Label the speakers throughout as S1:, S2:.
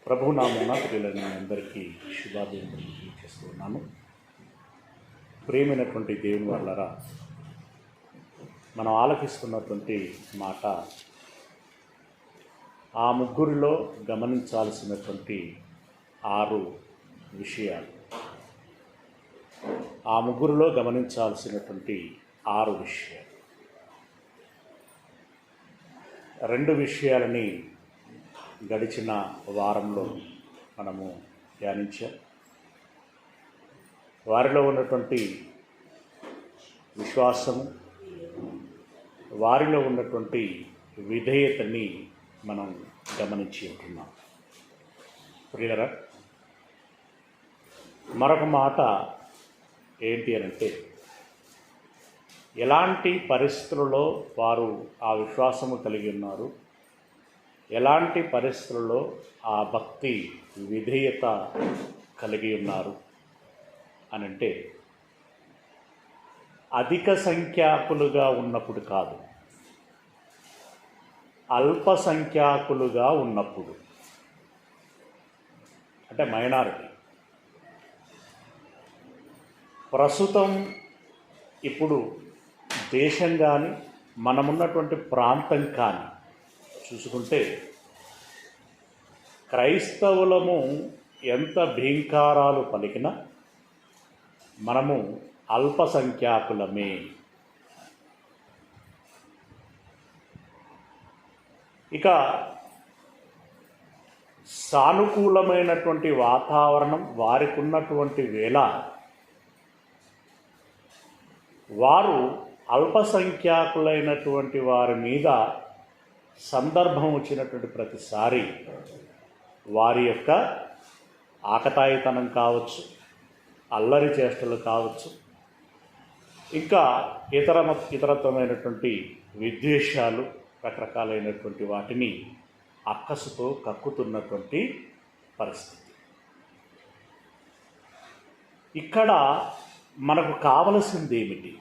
S1: ప్రభునామమున ప్రియులైన అందరికీ శుభాభివందనలు తెలియజేస్తున్నాను. ప్రియమైనటువంటి దేవుని వాళ్ళరా, మనం ఆలకిస్తున్నటువంటి మాట ఆ ముగ్గురిలో గమనించాల్సినటువంటి 6 విషయాలు. ఆ ముగ్గురిలో గమనించాల్సినటువంటి 6 విషయాలు. 2 విషయాలని గడిచిన వారంలో మనము ధ్యానించాం. వారిలో ఉన్నటువంటి విశ్వాసము, వారిలో ఉన్నటువంటి విధేయతని మనం గమనించి ఉంటున్నాం. ప్రియులరా, మరొక మాట ఏంటి అనంటే, ఎలాంటి పరిస్థితులలో వారు ఆ విశ్వాసము కలిగి ఉన్నారు, ఎలాంటి పరిస్థితులలో ఆ భక్తి విధేయత కలిగి ఉన్నారు అనంటే, అధిక సంఖ్యాకులుగా ఉన్నప్పుడు కాదు, అల్పసంఖ్యాకులుగా ఉన్నప్పుడు, అంటే మైనారిటీ. ప్రస్తుతం ఇప్పుడు దేశం కానీ మనమున్నటువంటి ప్రాంతం కానీ చూసుకుంటే, క్రైస్తవులము ఎంత భీంకారాలు పలికినా మనము అల్పసంఖ్యాకులమే. ఇక సానుకూలమైనటువంటి వాతావరణం వారికి ఉన్నటువంటి వేళ వారు అల్పసంఖ్యాకులైనటువంటి వారి మీద సందర్భం వచ్చినటువంటి ప్రతిసారి వారి యొక్క ఆకతాయితనం కావచ్చు, అల్లరి చేష్టలు కావచ్చు, ఇంకా ఇతరత్వమైనటువంటి విద్వేషాలు, రకరకాలైనటువంటి వాటిని అక్కసుతో కక్కుతున్నటువంటి పరిస్థితి. ఇక్కడ మనకు కావలసింది ఏమిటి?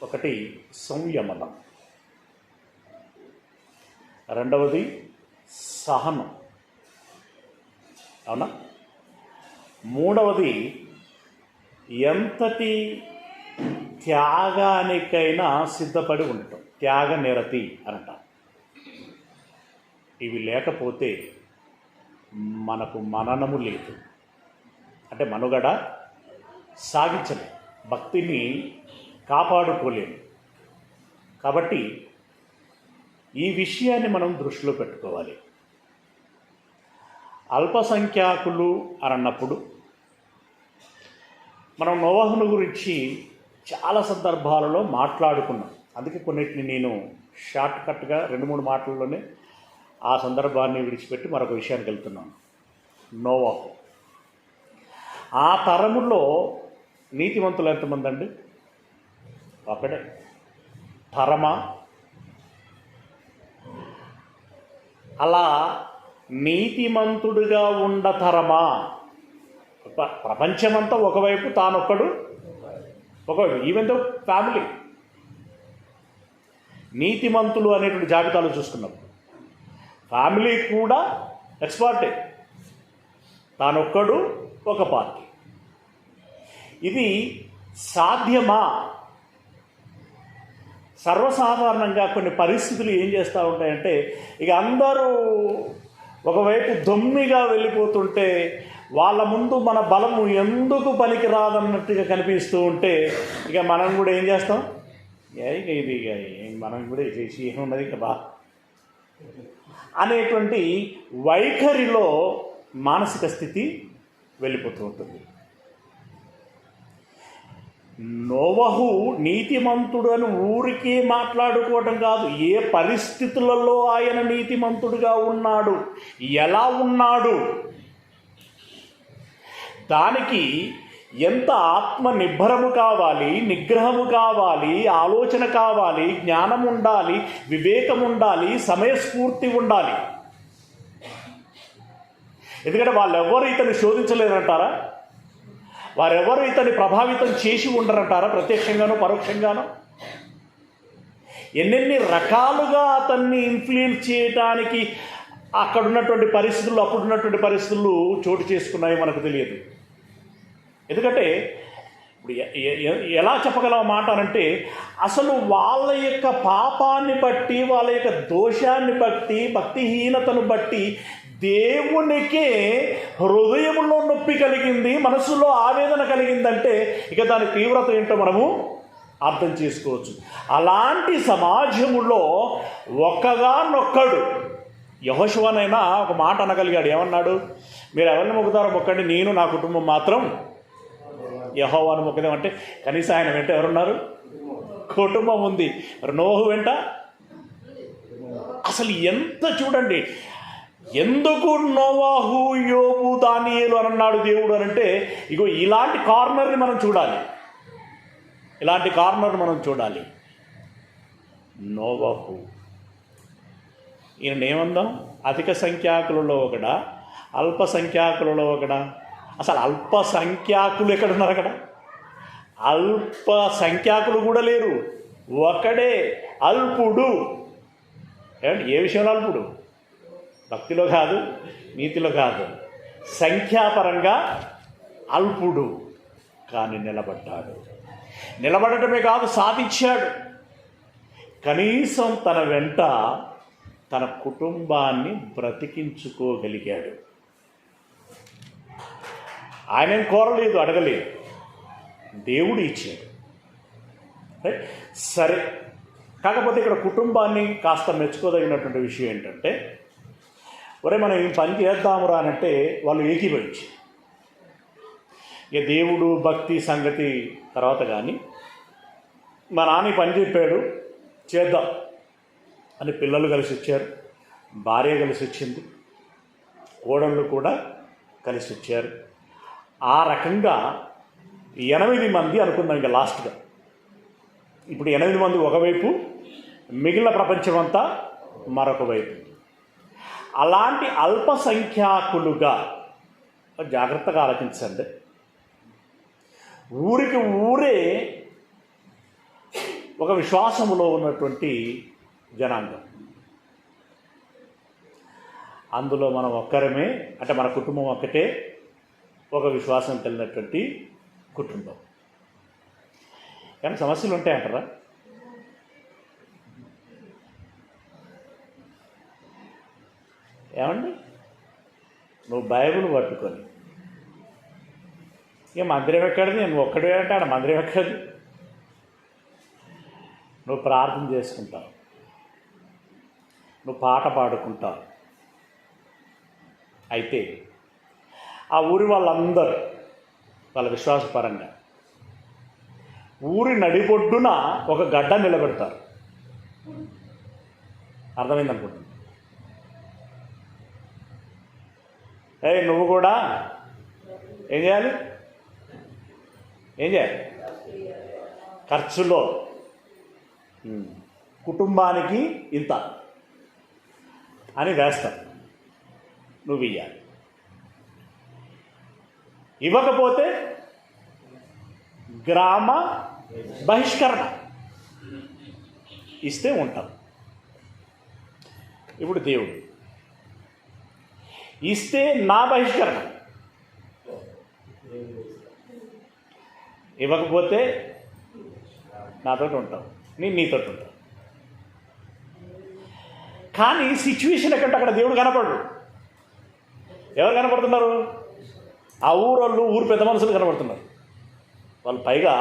S1: ఒకటి సంయమనం, రెండవది సహనం, అవునా? మూడవది ఎంతటి త్యాగానికైనా సిద్ధపడి ఉండటం, త్యాగనిరతి అనట. ఇవి లేకపోతే మనకు మననము లేదు, అంటే మనుగడ సాగించలేము, భక్తిని కాపాడుకోలేము. కాబట్టి ఈ విషయాన్ని మనం దృష్టిలో పెట్టుకోవాలి. అల్పసంఖ్యాకులు అని అన్నప్పుడు మనం నోవహును గురించి చాలా సందర్భాలలో మాట్లాడుకున్నాం. అందుకే కొన్నిటిని నేను షార్ట్కట్గా 2-3 మాటల్లోనే ఆ సందర్భాన్ని విడిచిపెట్టి మరొక విషయానికి వెళ్తున్నాను. నోవహు, ఆ తరములో నీతిమంతులు ఎంతమంది అండి? ఒకడే. తరమా? అలా నీతిమంతుడిగా ఉండతరమా? ప్రపంచమంతా ఒకవైపు, తానొక్కడు ఒకవైపు, ఈవెన్ దో ఫ్యామిలీ. నీతిమంతులు అనేటువంటి జాబితాలు చూసుకున్నప్పుడు ఫ్యామిలీ కూడా ఎక్స్పర్టే, తానొక్కడు ఒక పార్టీ. ఇది సాధ్యమా? సర్వసాధారణంగా కొన్ని పరిస్థితులు ఏం చేస్తూ ఉంటాయంటే, ఇక అందరూ ఒకవైపు దొమ్మిగా వెళ్ళిపోతుంటే వాళ్ళ ముందు మన బలము ఎందుకు పనికి రాదన్నట్టుగా కనిపిస్తూ ఉంటే ఇక మనం కూడా ఏం చేస్తాం? ఇక ఇది మనం కూడా చేసి ఏమున్నది ఇక బా అనేటువంటి వైఖరిలో మానసిక స్థితి వెళ్ళిపోతూ ఉంటుంది. నోవహు నీతిమంతుడు అని ఊరికే మాట్లాడుకోవటం కాదు, ఏ పరిస్థితులలో ఆయన నీతిమంతుడుగా ఉన్నాడు, ఎలా ఉన్నాడు, దానికి ఎంత ఆత్మ నిబ్బరము కావాలి, నిగ్రహము కావాలి, ఆలోచన కావాలి, జ్ఞానం ఉండాలి, వివేకం ఉండాలి, సమయస్ఫూర్తి ఉండాలి. ఎందుకంటే వాళ్ళెవ్వరూ ఇతన్ని శోధించలేరంటారా? వారెవరు ఇతన్ని ప్రభావితం చేసి ఉండరంటారా? ప్రత్యక్షంగానో పరోక్షంగానో. ఎన్నెన్ని రకాలుగా అతన్ని ఇన్ఫ్లుయెన్స్ చేయటానికి అక్కడ ఉన్నటువంటి పరిస్థితులు, అప్పుడున్నటువంటి పరిస్థితులు చోటు చేసుకున్నాయో మనకు తెలియదు. ఎందుకంటే ఇప్పుడు ఎలా చెప్పగలం మాట అనంటే, అసలు వాళ్ళ యొక్క పాపాన్ని బట్టి, వాళ్ళ యొక్క దోషాన్ని బట్టి, భక్తిహీనతను బట్టి దేవునికే హృదయంలో నొప్పి కలిగింది, మనసులో ఆవేదన కలిగిందంటే ఇక దాని తీవ్రత ఏంటో మనము అర్థం చేసుకోవచ్చు. అలాంటి సమాజములో ఒక్కగానొక్కడు యెహోషువనైనా ఒక మాట అనగలిగాడు. ఏమన్నాడు? మీరు ఎవరిని మొక్కుతారో మొక్కండి, నేను నా కుటుంబం మాత్రం యెహోవాను మొక్కుదామంటే కనీసం ఆయన వెంట ఎవరున్నారు? కుటుంబం ఉంది. మరి నోహు వెంట అసలు ఎంత చూడండి, ఎందుకు నోవాహు, యోబు, దానియేలు అని అన్నాడు దేవుడు అనంటే, ఇగో ఇలాంటి కార్నర్ని మనం చూడాలి, ఇలాంటి కార్నర్ మనం చూడాలి. నోవాహు ఈయన ఏమందాం? అధిక సంఖ్యాకులలో ఒకడా, అల్పసంఖ్యాకులలో ఒకడా? అసలు అల్పసంఖ్యాకులు ఎక్కడున్నారు? అక్కడ అల్పసంఖ్యాకులు కూడా లేరు, ఒకడే అల్పుడు. ఏమంటే ఏ విషయంలో అల్పుడు? భక్తిలో కాదు, నీతిలో కాదు, సంఖ్యాపరంగా అల్పుడు. కానీ నిలబడ్డాడు. నిలబడటమే కాదు, సాధించాడు. కనీసం తన వెంట తన కుటుంబాన్ని బ్రతికించుకోగలిగాడు. ఆయనేం కోరలేదు, అడగలేదు, దేవుడు ఇచ్చాడు. సరే, కాకపోతే ఇక్కడ కుటుంబాన్ని కాస్త మెచ్చుకోదగినటువంటి విషయం ఏంటంటే, ఒరే మనం ఈ పని చేద్దామురా అనంటే వాళ్ళు ఏకీభవించి, ఇక దేవుడు భక్తి సంగతి తర్వాత కానీ, మా నాన్న పని చెప్పాడు చేద్దాం అని పిల్లలు కలిసి వచ్చారు, భార్య కలిసి వచ్చింది, కోడళ్ళు కూడా కలిసి వచ్చారు. ఆ రకంగా 8 మంది అనుకుందాం. ఇంకా లాస్ట్గా ఇప్పుడు 8 మంది ఒకవైపు, మిగిలిన ప్రపంచమంతా మరొక వైపు. అలాంటి అల్పసంఖ్యాకులుగా జాగ్రత్తగా ఆలోచించండి. ఊరికి ఊరే ఒక విశ్వాసములో ఉన్నటువంటి జనాంగం. అందులో మనం ఒక్కరమే, అంటే మన కుటుంబం ఒక్కటే ఒక విశ్వాసం కలిగినటువంటి కుటుంబం. కానీ సమస్యలు ఉంటాయంటారా? ఏమండి, నువ్వు బైబిల్ పట్టుకొని ఇక మందిరం ఎక్కడిది, నేను ఒక్కడే అంటే ఆడ మందిరం ఎక్కడిది? నువ్వు ప్రార్థన చేసుకుంటావు, నువ్వు పాట పాడుకుంటావు. అయితే ఆ ఊరి వాళ్ళందరూ వాళ్ళ విశ్వాసపరంగా ఊరి నడిబొడ్డున ఒక గడ్డ నిలబెడతారు. అర్థమైందనుకుంటున్నా. నువ్వు కూడా ఏం చేయాలి? ఖర్చులో కుటుంబానికి ఇంత అని వేస్తావు, నువ్వు ఇవ్వాలి. ఇవ్వకపోతే గ్రామ బహిష్కరణ, ఇస్తే ఉంటాం. ఇప్పుడు దేవుడు ఇస్తే నా బహిష్కరణ, ఇవ్వకపోతే నాతో ఉంటావు, నేను నీతో ఉంటాను. కానీ సిచ్యువేషన్ ఎక్కడంటే అక్కడ దేవుడు కనపడడు. ఎవరు కనపడుతున్నారు? ఆ ఊరోళ్ళు, ఊరు పెద్ద మనుషులు కనపడుతున్నారు. వాళ్ళు పైగా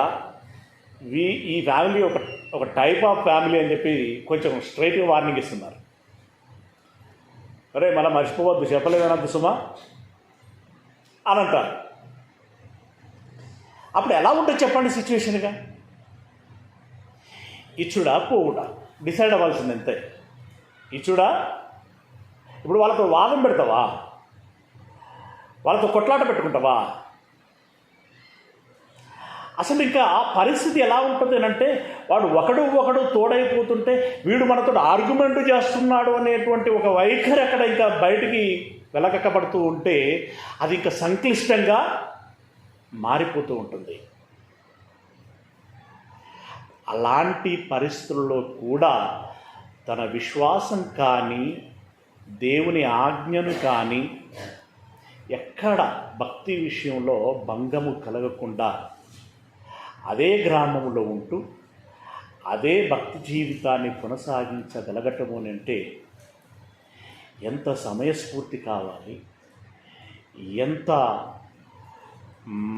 S1: ఈ ఫ్యామిలీ ఒక టైప్ ఆఫ్ ఫ్యామిలీ అని చెప్పి కొంచెం స్ట్రైట్గా వార్నింగ్ ఇస్తున్నారు. అరే మళ్ళీ మర్చిపోవద్దు, చెప్పలేదనద్దు సుమా అని అంటారు. అప్పుడు ఎలా ఉంటుంది చెప్పండి సిచ్యువేషన్గా? ఇచ్చుడా పోవుడా డిసైడ్ అవ్వాల్సింది అంతే. ఇచ్చుడా, ఇప్పుడు వాళ్ళతో వాదం పెడతావా? వాళ్ళతో కొట్లాట పెట్టుకుంటావా? అసలు ఇంకా పరిస్థితి ఎలా ఉంటుంది అంటే, వాడు ఒకడు తోడైపోతుంటే వీడు మనతో ఆర్గ్యుమెంట్ చేస్తున్నాడు అనేటువంటి ఒక వైఖరి అక్కడ ఇంకా బయటికి వెలకక్కబడుతూ ఉంటే అది ఇంకా సంక్లిష్టంగా మారిపోతూ ఉంటుంది. అలాంటి పరిస్థితుల్లో కూడా తన విశ్వాసం కానీ, దేవుని ఆజ్ఞను కానీ ఎక్కడ భక్తి విషయంలో భంగము కలగకుండా అదే గ్రామంలో ఉంటూ అదే భక్తి జీవితాన్ని కొనసాగించగలగటము అంటే ఎంత సమయస్ఫూర్తి కావాలి, ఎంత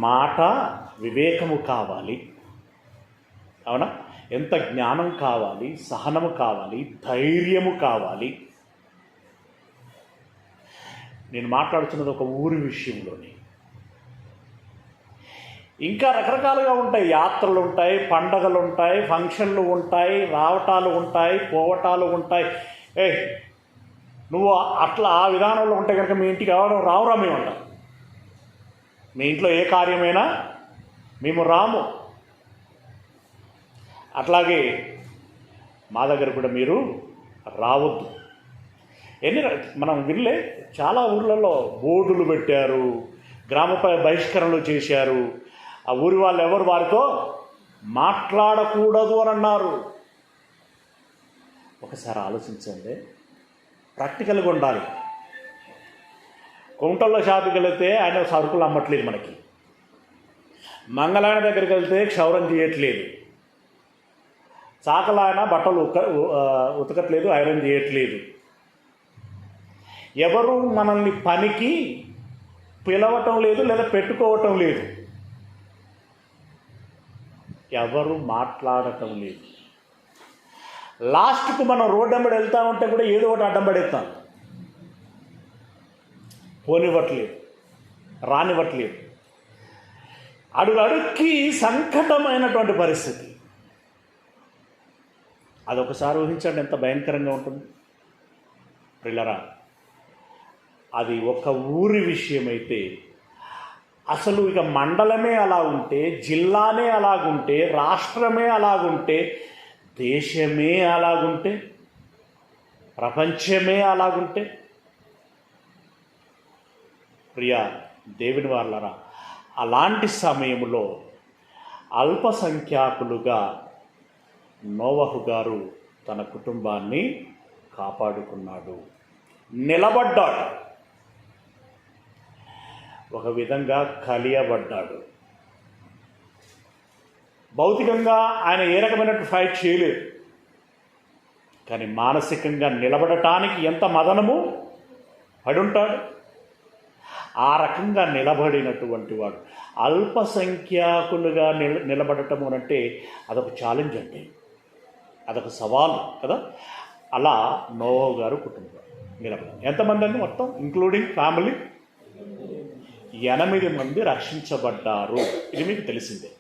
S1: మాట వివేకము కావాలి, అవునా? ఎంత జ్ఞానం కావాలి, సహనము కావాలి, ధైర్యము కావాలి. నేను మాట్లాడుతున్నది ఒక ఊరి విషయంలోని. ఇంకా రకరకాలుగా ఉంటాయి, యాత్రలు ఉంటాయి, పండగలు ఉంటాయి, ఫంక్షన్లు ఉంటాయి, రావటాలు ఉంటాయి, పోవటాలు ఉంటాయి. నువ్వు అట్లా ఆ విధానంలో ఉంటే కనుక మీ ఇంటికి ఎవరు రావురా మేము ఉంటాం. మీ ఇంట్లో ఏ కార్యమైనా మేము రాము. అట్లాగే మా దగ్గర కూడా మీరు రావద్దు. మనం వినలే, చాలా ఊర్లలో బోర్డులు పెట్టారు, గ్రామపై బహిష్కరణలు చేశారు. ఆ ఊరి వాళ్ళు ఎవరు వారితో మాట్లాడకూడదు అని అన్నారు. ఒకసారి ఆలోచించండి, ప్రాక్టికల్గా ఉండాలి. కుంటల్లో షాపుకి వెళితే ఆయన సరుకులు అమ్మట్లేదు, మనకి మంగళాయన దగ్గరికి వెళ్తే క్షౌరం చేయట్లేదు, చాకలాయన బట్టలు ఉతకట్లేదు, ఐరన్ చేయట్లేదు. ఎవరు మనల్ని పనికి పిలవటం లేదు, లేదా పెట్టుకోవటం లేదు, ఎవరు మాట్లాడటం లేదు. లాస్ట్కు మనం రోడ్డు వెంబడి వెళ్తా ఉంటే కూడా ఏదో ఒకటి అడ్డం పడేస్తాం, పోనివ్వట్లేదు, రానివ్వట్లేదు. అడుగుకి సంకటమైనటువంటి పరిస్థితి. అదొకసారి ఊహించండి ఎంత భయంకరంగా ఉంటుంది పిల్లరా. అది ఒక ఊరి విషయం అయితే, అసలు ఇక మండలమే అలా ఉంటే, జిల్లానే అలాగుంటే, రాష్ట్రమే అలాగుంటే, దేశమే అలాగుంటే, ప్రపంచమే అలాగుంటే, ప్రియా దేవుని వాళ్ళరా, అలాంటి సమయంలో అల్పసంఖ్యాకులుగా నోవహు గారు తన కుటుంబాన్ని కాపాడుకున్నాడు, నిలబడ్డాడు. ఒక విధంగా కలియబడ్డాడు. భౌతికంగా ఆయన ఏ రకమైనటువంటి ఫైట్ చేయలేదు, కానీ మానసికంగా నిలబడటానికి ఎంత మదనము పడుంటాడు. ఆ రకంగా నిలబడినటువంటి వాడు. అల్పసంఖ్యాకులుగా నిలబడటము అంటే అదొక ఛాలెంజ్ అండి, అదొక సవాలు కదా. అలా నోవహు గారు కుటుంబం నిలబడి ఎంతమంది అండి మొత్తం ఇంక్లూడింగ్ ఫ్యామిలీ 8 మంది రక్షించబడ్డారు. ఇది మీకు తెలిసిందే,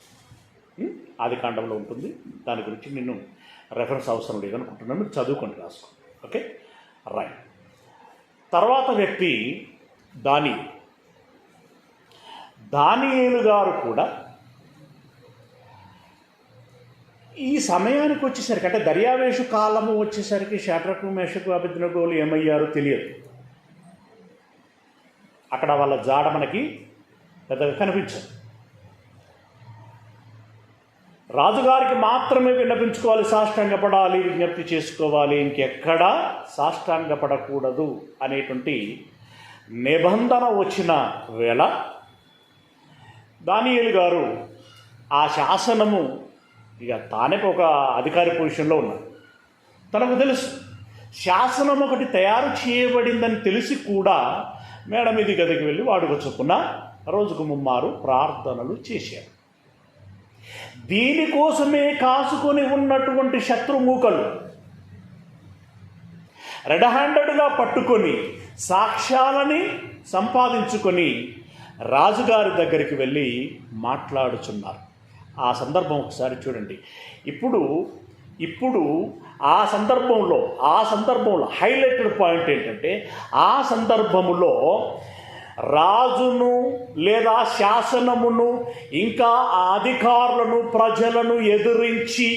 S1: ఆదికాండంలో ఉంటుంది. దాని గురించి నేను రెఫరెన్స్ అవసరం లేదనుకుంటున్నాను, మీరు చదువుకొని రాసుకోండి. Okay, right. తర్వాత వ్యక్తి దానియేలు గారు కూడా ఈ సమయానికి వచ్చేసరికి, అంటే దర్యావేషు కాలము వచ్చేసరికి షడ్రకు మేషకు అబేద్నెగోలు ఏమయ్యారో తెలియదు. అక్కడ వాళ్ళ జాడ మనకి పెద్దగా కనిపించదు. రాజుగారికి మాత్రమే విన్నపించుకోవాలి, సాష్టాంగపడాలి, విజ్ఞప్తి చేసుకోవాలి, ఇంకెక్కడా సాష్టాంగపడకూడదు అనేటువంటి నిబంధన వచ్చిన వేళ దానియేలు గారు ఆ శాసనము, ఇక తానే ఒక అధికారి పొజిషన్లో ఉన్నాడు, తనకు తెలుసు శాసనం ఒకటి తయారు చేయబడిందని తెలిసి కూడా మేడ మీది గదికి వెళ్ళి వాడుక చొప్పున రోజుకు 3 ప్రార్థనలు చేశారు. దీనికోసమే కాసుకొని ఉన్నటువంటి శత్రుమూకలు రెడ్ హ్యాండెడ్గా పట్టుకొని సాక్ష్యాలని సంపాదించుకొని రాజుగారి దగ్గరికి వెళ్ళి మాట్లాడుచున్నారు. ఆ సందర్భం ఒకసారి చూడండి. ఇప్పుడు ఆ సందర్భంలో హైలైటెడ్ పాయింట్ ఏంటంటే, ఆ సందర్భములో రాజును లేదా శాసనమును ఇంకా ఆ అధికారులను ప్రజలను ఎదిరించి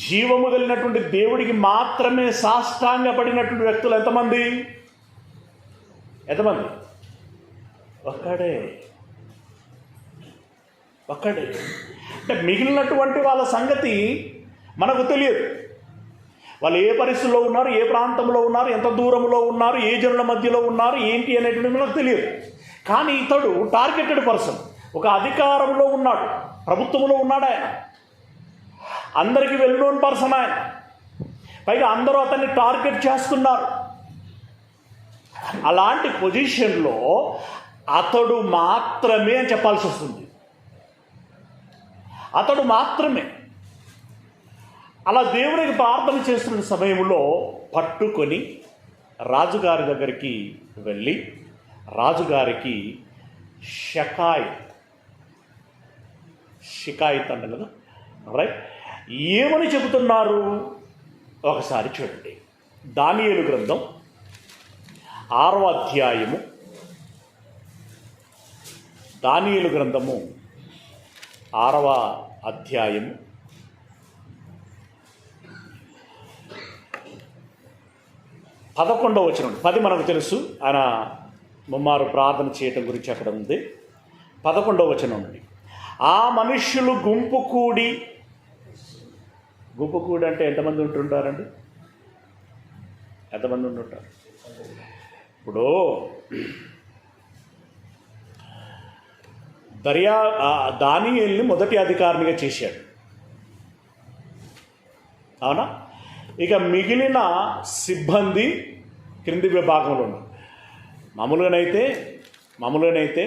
S1: జీవము కలిగినటువంటి దేవుడికి మాత్రమే సాష్టాంగపడినటువంటి వ్యక్తులు ఎంతమంది? ఒక్కడే. అంటే మిగిలినటువంటి వాళ్ళ సంగతి మనకు తెలియదు. వాళ్ళు ఏ పరిస్థితుల్లో ఉన్నారు, ఏ ప్రాంతంలో ఉన్నారు, ఎంత దూరంలో ఉన్నారు, ఏ జనుల మధ్యలో ఉన్నారు, ఏంటి అనేటువంటిది మనకు తెలియదు. కానీ ఇతడు టార్గెటెడ్ పర్సన్, ఒక అధికారంలో ఉన్నాడు, ప్రభుత్వంలో ఉన్నాడు ఆయన, అందరికీ వెల్ నోన్ పర్సన్ ఆయన. పైగా అందరూ అతన్ని టార్గెట్ చేస్తున్నారు. అలాంటి పొజిషన్లో అతడు మాత్రమే అని చెప్పాల్సి వస్తుంది. అతడు మాత్రమే అలా దేవునికి ప్రార్థన చేస్తున్న సమయంలో పట్టుకొని రాజుగారి దగ్గరికి వెళ్ళి రాజుగారికి షికాయత్ అంటే కదా, రైట్, ఏమని చెబుతున్నారు ఒకసారి చూడండి. దానియేలు గ్రంథం 6వ అధ్యాయము, దానియేలు గ్రంథము 6వ అధ్యాయము 11వ వచనం. 10 మనకు తెలుసు, ఆయన ముమ్మారు ప్రార్థన చేయటం గురించి అక్కడ ఉంది. 11వ వచనం నుండి, ఆ మనుష్యులు గుంపు కూడి అంటే ఎంతమంది ఉంటుంటారండి? ఎంతమంది ఉంటుంటారు? ఇప్పుడు దానియేలుని మొదటి అధికారినిగా చేశాడు, అవునా? ఇక మిగిలిన సిబ్బంది క్రింది విభాగంలో ఉన్నారు. మామూలుగానైతే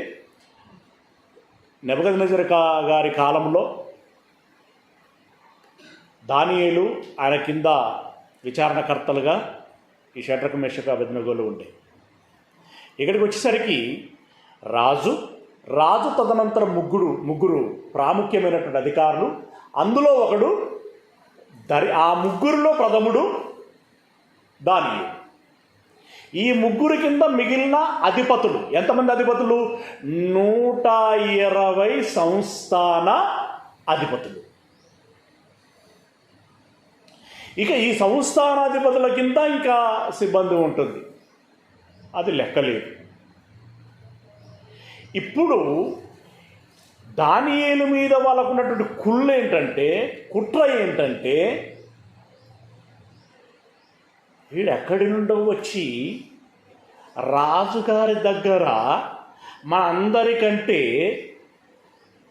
S1: నెబుకద్నెజర్ గారి కాలంలో దానియేలు ఆయన కింద విచారణకర్తలుగా ఈ షడ్రకు మెషకు అబేద్నెగోలు ఉండే. ఇక్కడికి వచ్చేసరికి రాజు తదనంతర ముగ్గురు ప్రాముఖ్యమైనటువంటి అధికారులు, అందులో ఒకడు ఆ ముగ్గురిలో ప్రథముడు దానియేలు. ఈ ముగ్గురు కింద మిగిలిన అధిపతులు, ఎంతమంది అధిపతులు? 120 సంస్థాన అధిపతులు. ఇక ఈ సంస్థానాధిపతుల కింద ఇంకా సిబ్బంది ఉంటుంది, అది లెక్కలేదు. ఇప్పుడు దానియేలు మీద వాళ్ళకున్నటువంటి కుట్ర ఏంటంటే వీడు ఎక్కడి నుండో వచ్చి రాజుగారి దగ్గర మనందరికంటే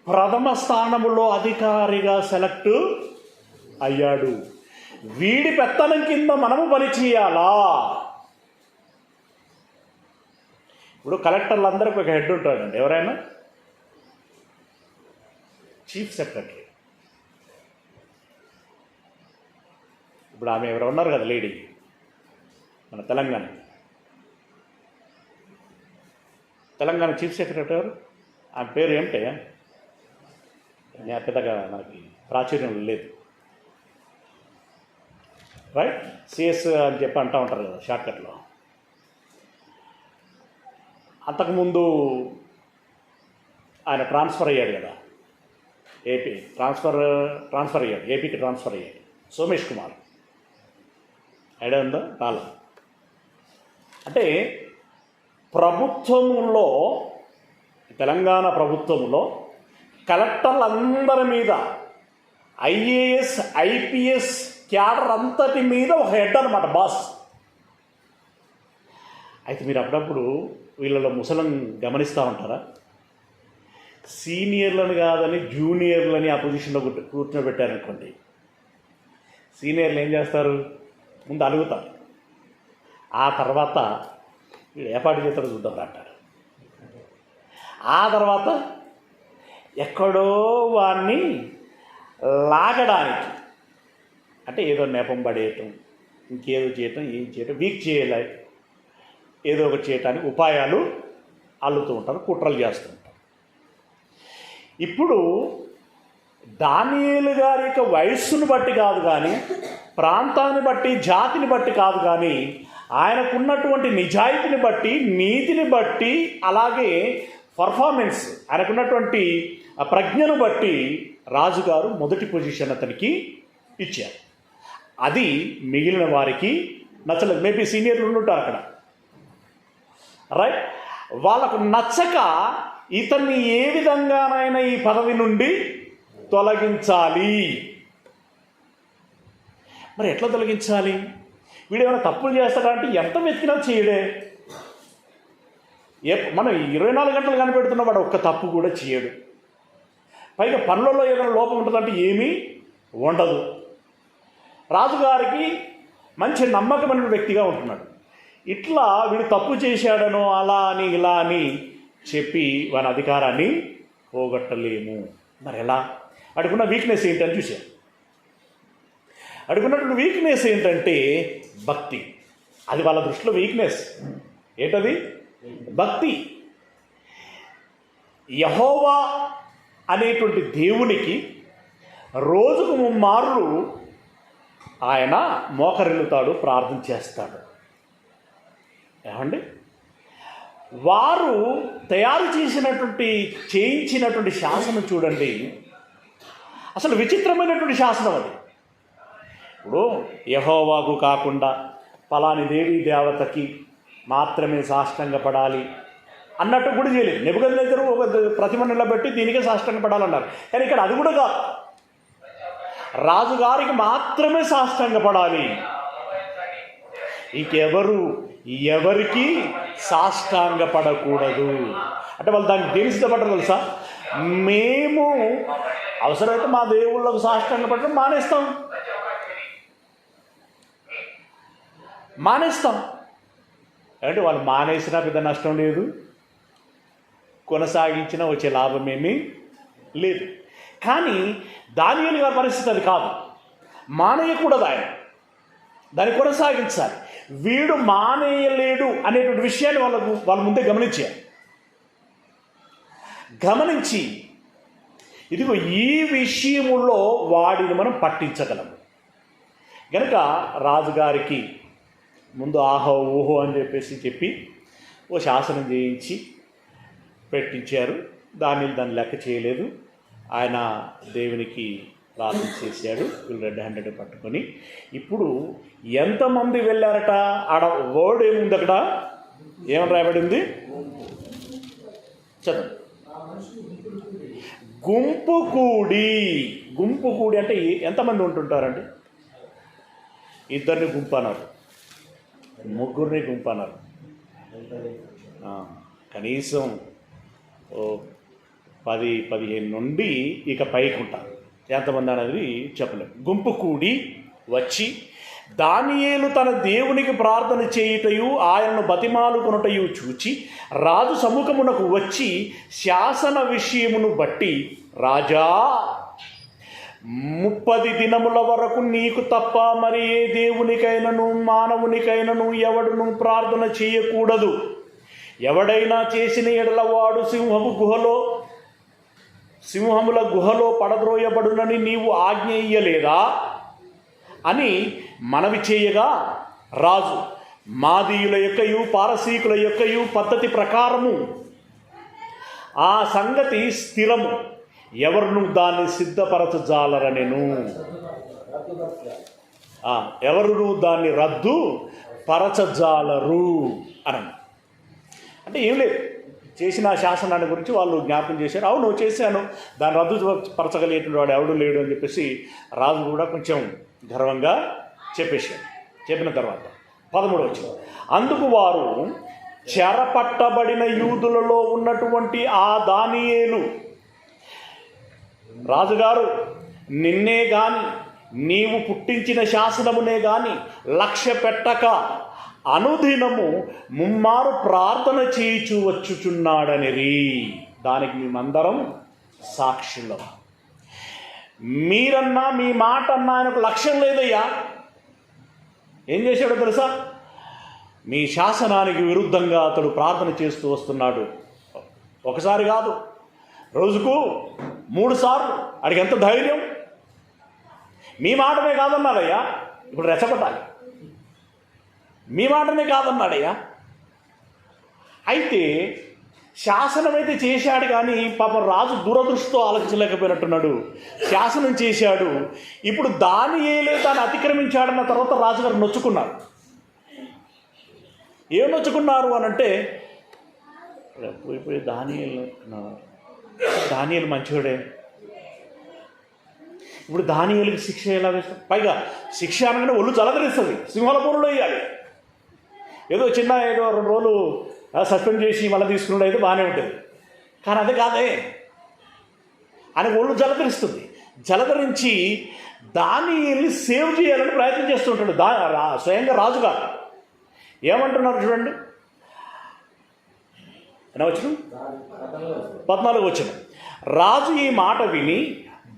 S1: ప్రథమ స్థానంలో అధికారిగా సెలెక్ట్ అయ్యాడు, వీడి పెత్తనం కింద మనము పనిచేయాలా? ఇప్పుడు కలెక్టర్లు అందరికీ ఒక హెడ్ ఉంటాడండి, ఎవరైనా చీఫ్ సెక్రటరీ. ఇప్పుడు ఆమె ఎవరు ఉన్నారు కదా, లేడీ, మన తెలంగాణ చీఫ్ సెక్రటరీ ఎవరు? ఆమె పేరు ఏమిటే పెద్దగా మనకి ప్రాచుర్యం లేదు, రైట్? సిఎస్ అని చెప్పి అంటూ ఉంటారు కదా షార్ట్కట్లో. అంతకుముందు ఆయన ట్రాన్స్ఫర్ అయ్యాడు కదా, ఏపీ ట్రాన్స్ఫర్ అయ్యాడు, ఏపీకి ట్రాన్స్ఫర్ అయ్యాడు, సోమేష్ కుమార్. ఐడియా ఉందా? రాలా. అంటే ప్రభుత్వంలో, తెలంగాణ ప్రభుత్వంలో కలెక్టర్లందరి మీద, ఐఏఎస్ ఐపీఎస్ క్యాడర్ అంతటి మీద ఒక హెడ్ అనమాట, బాస్. అయితే మీరు అప్పుడప్పుడు వీళ్ళలో ముసలను గమనిస్తూ ఉంటారా? సీనియర్లను కాదని జూనియర్లని ఆ పొజిషన్లో కూర్చోబెట్టారనుకోండి, సీనియర్లు ఏం చేస్తారు? ముందు అడుగుతారు, ఆ తర్వాత వీడు ఏపాటు చేస్తారో చూద్దాం అంటారు. ఆ తర్వాత ఎక్కడో వాడిని లాగడానికి, అంటే ఏదో నెపం పడేయటం, ఇంకేదో చేయటం, వీక్ చేయాలి, ఏదో ఒకటి చేయటానికి ఉపాయాలు అల్లుతూ ఉంటారు, కుట్రలు చేస్తూ ఉంటారు. ఇప్పుడు దానియేలు గారి యొక్క వయస్సును బట్టి కాదు కానీ, ప్రాంతాన్ని బట్టి, జాతిని బట్టి కాదు కానీ, ఆయనకున్నటువంటి నిజాయితీని బట్టి, నీతిని బట్టి, అలాగే పర్ఫార్మెన్స్, ఆయనకున్నటువంటి ప్రజ్ఞను బట్టి రాజుగారు మొదటి పొజిషన్ అతనికి ఇచ్చారు. అది మిగిలిన వారికి నచ్చలేదు. మేబీ సీనియర్లు ఉంటారు అక్కడ, రైట్? వాళ్ళకు నచ్చక ఇతన్ని ఏ విధంగానైనా ఈ పదవి నుండి తొలగించాలి, మరి ఎట్లా తొలగించాలి? వీడు ఏమైనా తప్పులు చేస్తాడంటే ఎంత వెతికినా చేయడే. మనం 24 గంటలు కనిపెడుతున్న వాడు ఒక్క తప్పు కూడా చేయడు. పైగా పనులలో ఏదైనా లోపం ఉంటుందంటే ఏమీ ఉండదు. రాజుగారికి మంచి నమ్మకమైన వ్యక్తిగా ఉంటున్నాడు. ఇట్లా వీడు తప్పు చేశాడనో అలా అని ఇలా అని చెప్పి వాని అధికారాన్ని పోగొట్టలేము. మరి ఎలా? అడుగున్న వీక్నెస్ ఏంటని చూశాను. అడుగున్నటువంటి వీక్నెస్ ఏంటంటే భక్తి. అది వాళ్ళ దృష్టిలో వీక్నెస్. ఏంటది? భక్తి. యెహోవా అనేటువంటి దేవునికి రోజుకు 3 మార్లు ఆయన మోకరిల్లుతాడు, ప్రార్థన చేస్తాడు. ఏమండి? వారు తయారు చేయించినటువంటి శాసనం చూడండి, అసలు విచిత్రమైనటువంటి శాసనం అది. ఇప్పుడు యెహోవాకు కాకుండా పలాని దేవీ దేవతకి మాత్రమే సాష్టాంగపడాలి అన్నట్టు కూడా చేయలేదు. నెబుకద్నెజరు ఒక ప్రతిమ నిలబెట్టి దీనికే సాష్టాంగపడాలన్నారు. కానీ ఇక్కడ అది కూడా కాదు. రాజుగారికి మాత్రమే సాష్టాంగపడాలి, ఎవరికి సాష్టాంగపడకూడదు. అంటే వాళ్ళు దానికి దేని సిద్ధపడరు తెలుసా? మేము అవసరమైతే మా దేవుళ్ళకు సాష్టాంగపడడం మానేస్తాం. అంటే వాళ్ళు మానేసినా పెద్ద నష్టం లేదు, కొనసాగించినా వచ్చే లాభమేమీ లేదు. కానీ దానియేలు గారి పరిస్థితి అది కాదు. మానేయకూడదు, ఆయన దాన్ని కొనసాగించాలి. వీడు మానేయలేడు అనేటువంటి విషయాన్ని వాళ్ళ ముందే గమనించి ఇదిగో ఈ విషయములో వాడిని మనం పట్టించగలము. కనుక రాజుగారికి ముందు ఆహో ఊహో అని చెప్పి ఓ శాసనం చేయించి పెట్టించారు. దాన్ని లెక్క చేయలేదు. ఆయన దేవునికి ప్రార్థన చేశాడు. వీళ్ళు రెడ్ హ్యాండెడ్ పట్టుకొని. ఇప్పుడు ఎంతమంది వెళ్ళారట? ఆడ వర్డ్ ఏముంది? అక్కడ ఏమని రాయబడింది? చదువు. గుంపు కూడి అంటే ఎంతమంది ఉంటుంటారండి? 2 గుంపు అన్నారు, 3 గుంపు అన్నారు, కనీసం 10-15 నుండి ఇక పైకి ఉంటారు. ఎంతమంది అనేది చెప్పలేము. గుంపు కూడి వచ్చి దానియేలు తన దేవునికి ప్రార్థన చేయుటయు ఆయనను బతిమాలుకొనుటయు చూచి రాజు సముఖమునకు వచ్చి శాసన విషయమును బట్టి, రాజా, 30 దినముల వరకు నీకు తప్ప మరి ఏ దేవునికైనను మానవునికైనను ఎవడును ప్రార్థన చేయకూడదు. ఎవడైనా చేసిన ఎడల వాడు సింహముల గుహలో పడద్రోయబడునని నీవు ఆజ్ఞ ఇయ్యలేదా అని మనవి చేయగా, రాజు మాదీయుల యొక్కయు పారసీకుల యొక్కయు పద్ధతి ప్రకారము ఆ సంగతి స్థిరము, ఎవరును దాన్ని సిద్ధపరచజాలరనెను. ఎవరును దాన్ని రద్దు పరచజాలరు అని. అంటే ఏం లేదు, చేసిన శాసనాన్ని గురించి వాళ్ళు జ్ఞాపకం చేశారు. అవును చేశాను, దాన్ని రద్దు పరచగలిగేటువంటి వాడు ఎవడు లేడు అని చెప్పేసి రాజు కూడా కొంచెం గర్వంగా చెప్పేశాడు. చెప్పిన తర్వాత 13వ వచనం, అందుకు వారు చెరపట్టబడిన యూదులలో ఉన్నటువంటి ఆ దానియేలు, రాజుగారు నిన్నే గాని నీవు పుట్టించిన శాసనమునే గాని లక్ష్య పెట్టక అనుదినము 3 మార్లు ప్రార్థన చేయుచు వచ్చుచున్నాడనిరి. దానికి మేమందరం సాక్షులం. మీరన్నా మీ మాట అన్నా ఆయనకు లక్ష్యం లేదయ్యా. ఏం చేశాడో తెలుసా? మీ శాసనానికి విరుద్ధంగా అతడు ప్రార్థన చేస్తూ వస్తున్నాడు. ఒకసారి కాదు, రోజుకు 3 సార్లు. అడిగి ఎంత ధైర్యం! మీ మాటనే కాదన్నాడయ్యా. ఇప్పుడు రెచ్చగొట్టాలి. మీ మాటనే కాదన్నాడయ్యా. అయితే శాసనం అయితే చేశాడు, కానీ పాపం రాజు దురదృష్టితో ఆలోచించలేకపోయినట్టున్నాడు. శాసనం చేశాడు. ఇప్పుడు దానియేలే తాను అతిక్రమించాడన్న తర్వాత రాజుగారు నొచ్చుకున్నారు. ఏం నొచ్చుకున్నారు అని అంటే, పోయిపోయి దానియేలు మంచివాడే, ఇప్పుడు దానియేలుకి శిక్ష ఎలా వేస్తాం? పైగా శిక్ష అనగానే ఒళ్ళు జలధరిస్తుంది, సింహాల పూర్లో వేయాలి. ఏదో 2 రోజులు సస్పెండ్ చేసి మళ్ళీ తీసుకున్నాడు అయితే బాగానే ఉంటుంది. కానీ అది కాదే, ఆయన ఒళ్ళు జలధరిస్తుంది. జలధరించి దానియేలుని సేవ్ చేయాలని ప్రయత్నం చేస్తుంటాడు స్వయంగా రాజుగారు. ఏమంటున్నారు చూడండి, ఎలా వచ్చిన 14 వచ్చిన. రాజు ఈ మాట విని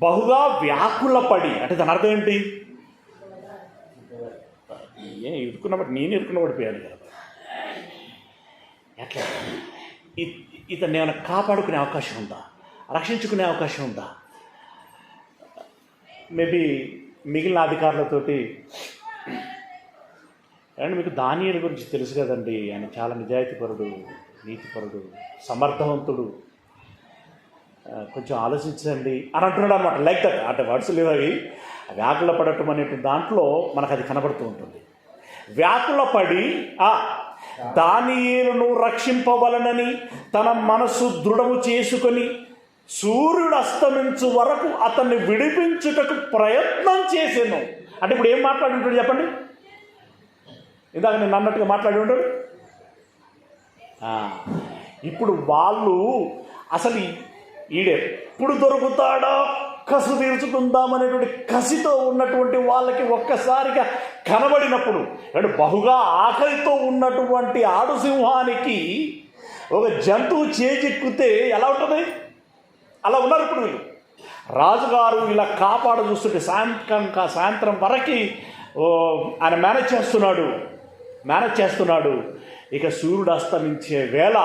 S1: బహుగా వ్యాకులపడి, అంటే దాని అర్థం ఏంటి? ఇరుక్కున్నప్పుడు నేను ఇరుక్కున్నపడిపోయాను కదా, ఎట్లా ఇతన్ని ఏమైనా కాపాడుకునే అవకాశం ఉందా, రక్షించుకునే అవకాశం ఉందా? మేబీ మిగిలిన అధికారులతోటి, అండ్ మీకు దానియేలు గురించి తెలుసు కదండి, ఆయన చాలా నిజాయితీపరుడు, నీతిపరుడు, సమర్థవంతుడు, కొంచెం ఆలోచించండి అని అంటున్నాడు అనమాట. లైక్ దట్, అంటే వర్డ్స్ లేవు అవి. వ్యాకుల పడటం అనేటువంటి దాంట్లో మనకు అది కనబడుతూ ఉంటుంది. వ్యాకుల పడి దానియేలును రక్షింపవలనని తన మనసు దృఢము చేసుకొని సూర్యుడు అస్తమించు వరకు అతన్ని విడిపించుటకు ప్రయత్నం చేసాను. అంటే ఇప్పుడు ఏం మాట్లాడుంటాడు చెప్పండి? ఇందాక నేను అన్నట్టుగా మాట్లాడి ఉంటాడు. ఇప్పుడు వాళ్ళు అసలు ఈడెప్పుడు దొరుకుతాడో కసు తీర్చుకుందామనేటువంటి కసితో ఉన్నటువంటి వాళ్ళకి ఒక్కసారిగా కనబడినప్పుడు, అంటే బహుగా ఆకలితో ఉన్నటువంటి ఆడు సింహానికి ఒక జంతువు చేజిక్కితే ఎలా ఉంటుంది? అలా ఉన్నారు ఇప్పుడు వీళ్ళు. రాజుగారు ఇలా కాపాడు చూస్తుంటే సాయంత్రం వరకు ఆయన మేనేజ్ చేస్తున్నాడు. ఇక సూర్యుడు అస్తమించే వేళ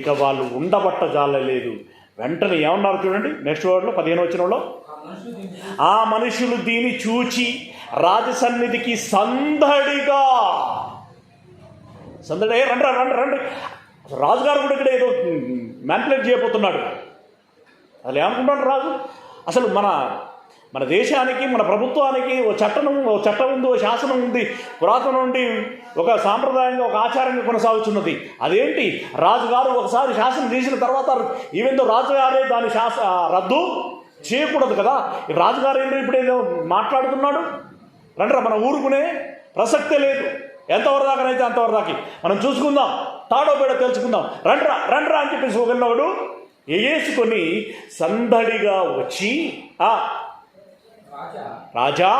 S1: ఇక వాళ్ళు ఉండబట్టజాలలేదు. వెంటనే ఏమన్నారు చూడండి, నెక్స్ట్ వర్డ్లో 15 వచనంలో, ఆ మనుషులు దీన్ని చూచి రాజసన్నిధికి సందడిగా రండి. రాజుగారు కూడా ఇక్కడ ఏదో మ్యానిపులేట్ చేయబోతున్నాడు. అసలు ఏమనుకుంటాడు రాజు? అసలు మన దేశానికి, మన ప్రభుత్వానికి ఓ చట్టం ఉంది, ఓ శాసనం ఉంది, పురాతనం నుండి ఒక సాంప్రదాయంగా, ఒక ఆచారంగా కొనసాగుతున్నది. అదేంటి? రాజుగారు ఒకసారి శాసనం చేసిన తర్వాత ఈవెందో రాజుగారే దాని రద్దు చేయకూడదు కదా. రాజుగారు ఏంటో ఇప్పుడు ఏదో మాట్లాడుతున్నాడు. రండ్రా, మనం ఊరుకునే ప్రసక్తే లేదు. ఎంతవరకు దాకానైతే అంతవరకు దాకి మనం చూసుకుందాం, తాడో బేడో తెలుసుకుందాం, రండ్రా అని చెప్పేసి ఒకరినోడు వేసుకొని సందడిగా వచ్చి, రాజా,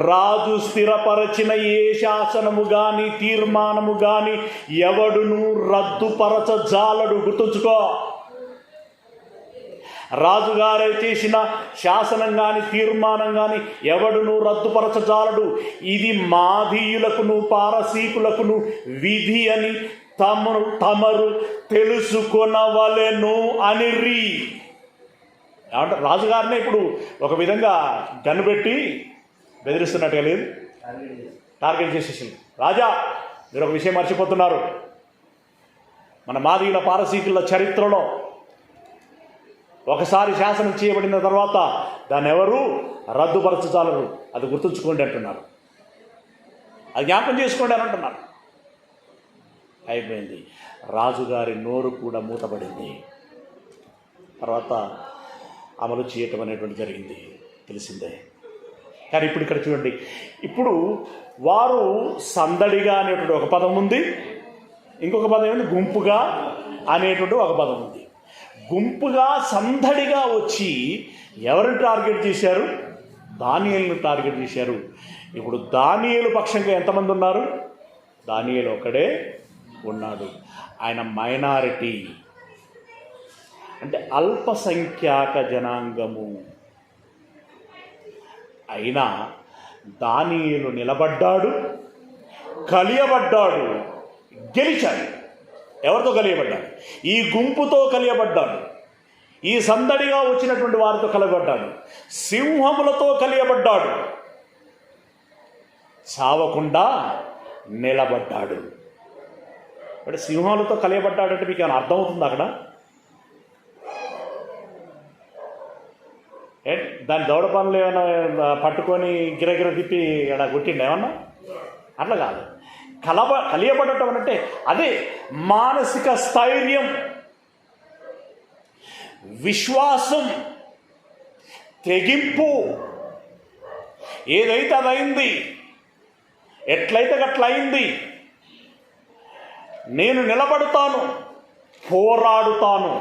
S1: రాజు స్థిరపరచిన ఏ శాసనము గాని తీర్మానము గాని ఎవడును రద్దుపరచజాలడు. గుర్తుంచుకో, రాజుగారే చేసిన శాసనం కానీ తీర్మానం కానీ ఎవడును రద్దుపరచజాలడు. ఇది మాదీయులకును పారసీకులకును విధి అని తమరు తెలుసుకొనవలెను అనిరి. అంటే రాజుగారినే ఇప్పుడు ఒక విధంగా గన్ను పెట్టి బెదిరిస్తున్నట్టుగా లేదు, టార్గెట్ చేసేసింది. రాజా, మీరు ఒక విషయం మర్చిపోతున్నారు. మన మాదీయుల పారసీకుల చరిత్రలో ఒకసారి శాసనం చేయబడిన తర్వాత దాన్ని ఎవరు రద్దుపరచజాలరు. అది గుర్తుంచుకోండి అంటున్నారు, అది జ్ఞాపకం చేసుకోండి అని అంటున్నారు. అయిపోయింది. రాజుగారి నోరు కూడా మూతపడింది. తర్వాత అమలు చేయటం అనేటువంటి జరిగింది, తెలిసిందే. కానీ ఇప్పుడు ఇక్కడ చూడండి, ఇప్పుడు వారు సందడిగా అనేటువంటి ఒక పదం ఉంది, ఇంకొక పదం ఏంటి? గుంపుగా అనేటువంటి ఒక పదం ఉంది. గుంపుగా సందడిగా వచ్చి ఎవరిని టార్గెట్ చేశారు? దానియేలును టార్గెట్ చేశారు. ఇప్పుడు దానియేలు పక్షంగా ఎంతమంది ఉన్నారు? దానియేలు ఒకడే ఉన్నాడు. ఆయన మైనారిటీ, అంటే అల్పసంఖ్యాక జనాంగము. అయినా దానియేలు నిలబడ్డాడు, కలియబడ్డాడు, గెలిచాడు. ఎవరితో కలియబడ్డాడు? ఈ గుంపుతో కలియబడ్డాడు. ఈ సందడిగా వచ్చినటువంటి వారితో కలియబడ్డాడు. సింహములతో కలియబడ్డాడు. చావకుండా నిలబడ్డాడు. అంటే సింహాలతో కలియబడ్డాడంటే మీకు ఏమైనా అర్థమవుతుంది అక్కడ? దాని దౌడ పనులు ఏమైనా పట్టుకొని గిరగిర తిప్పి ఇలా కొట్టిండు ఏమన్నా? అట్లా కాదు. కలియబడటం అంటే అదే మానసిక స్థైర్యం, విశ్వాసం, తెగింపు. ఏదైతే అదైంది, ఎట్లయితే అట్లయింది. నేను నిలబడతాను, పోరాడుతాను.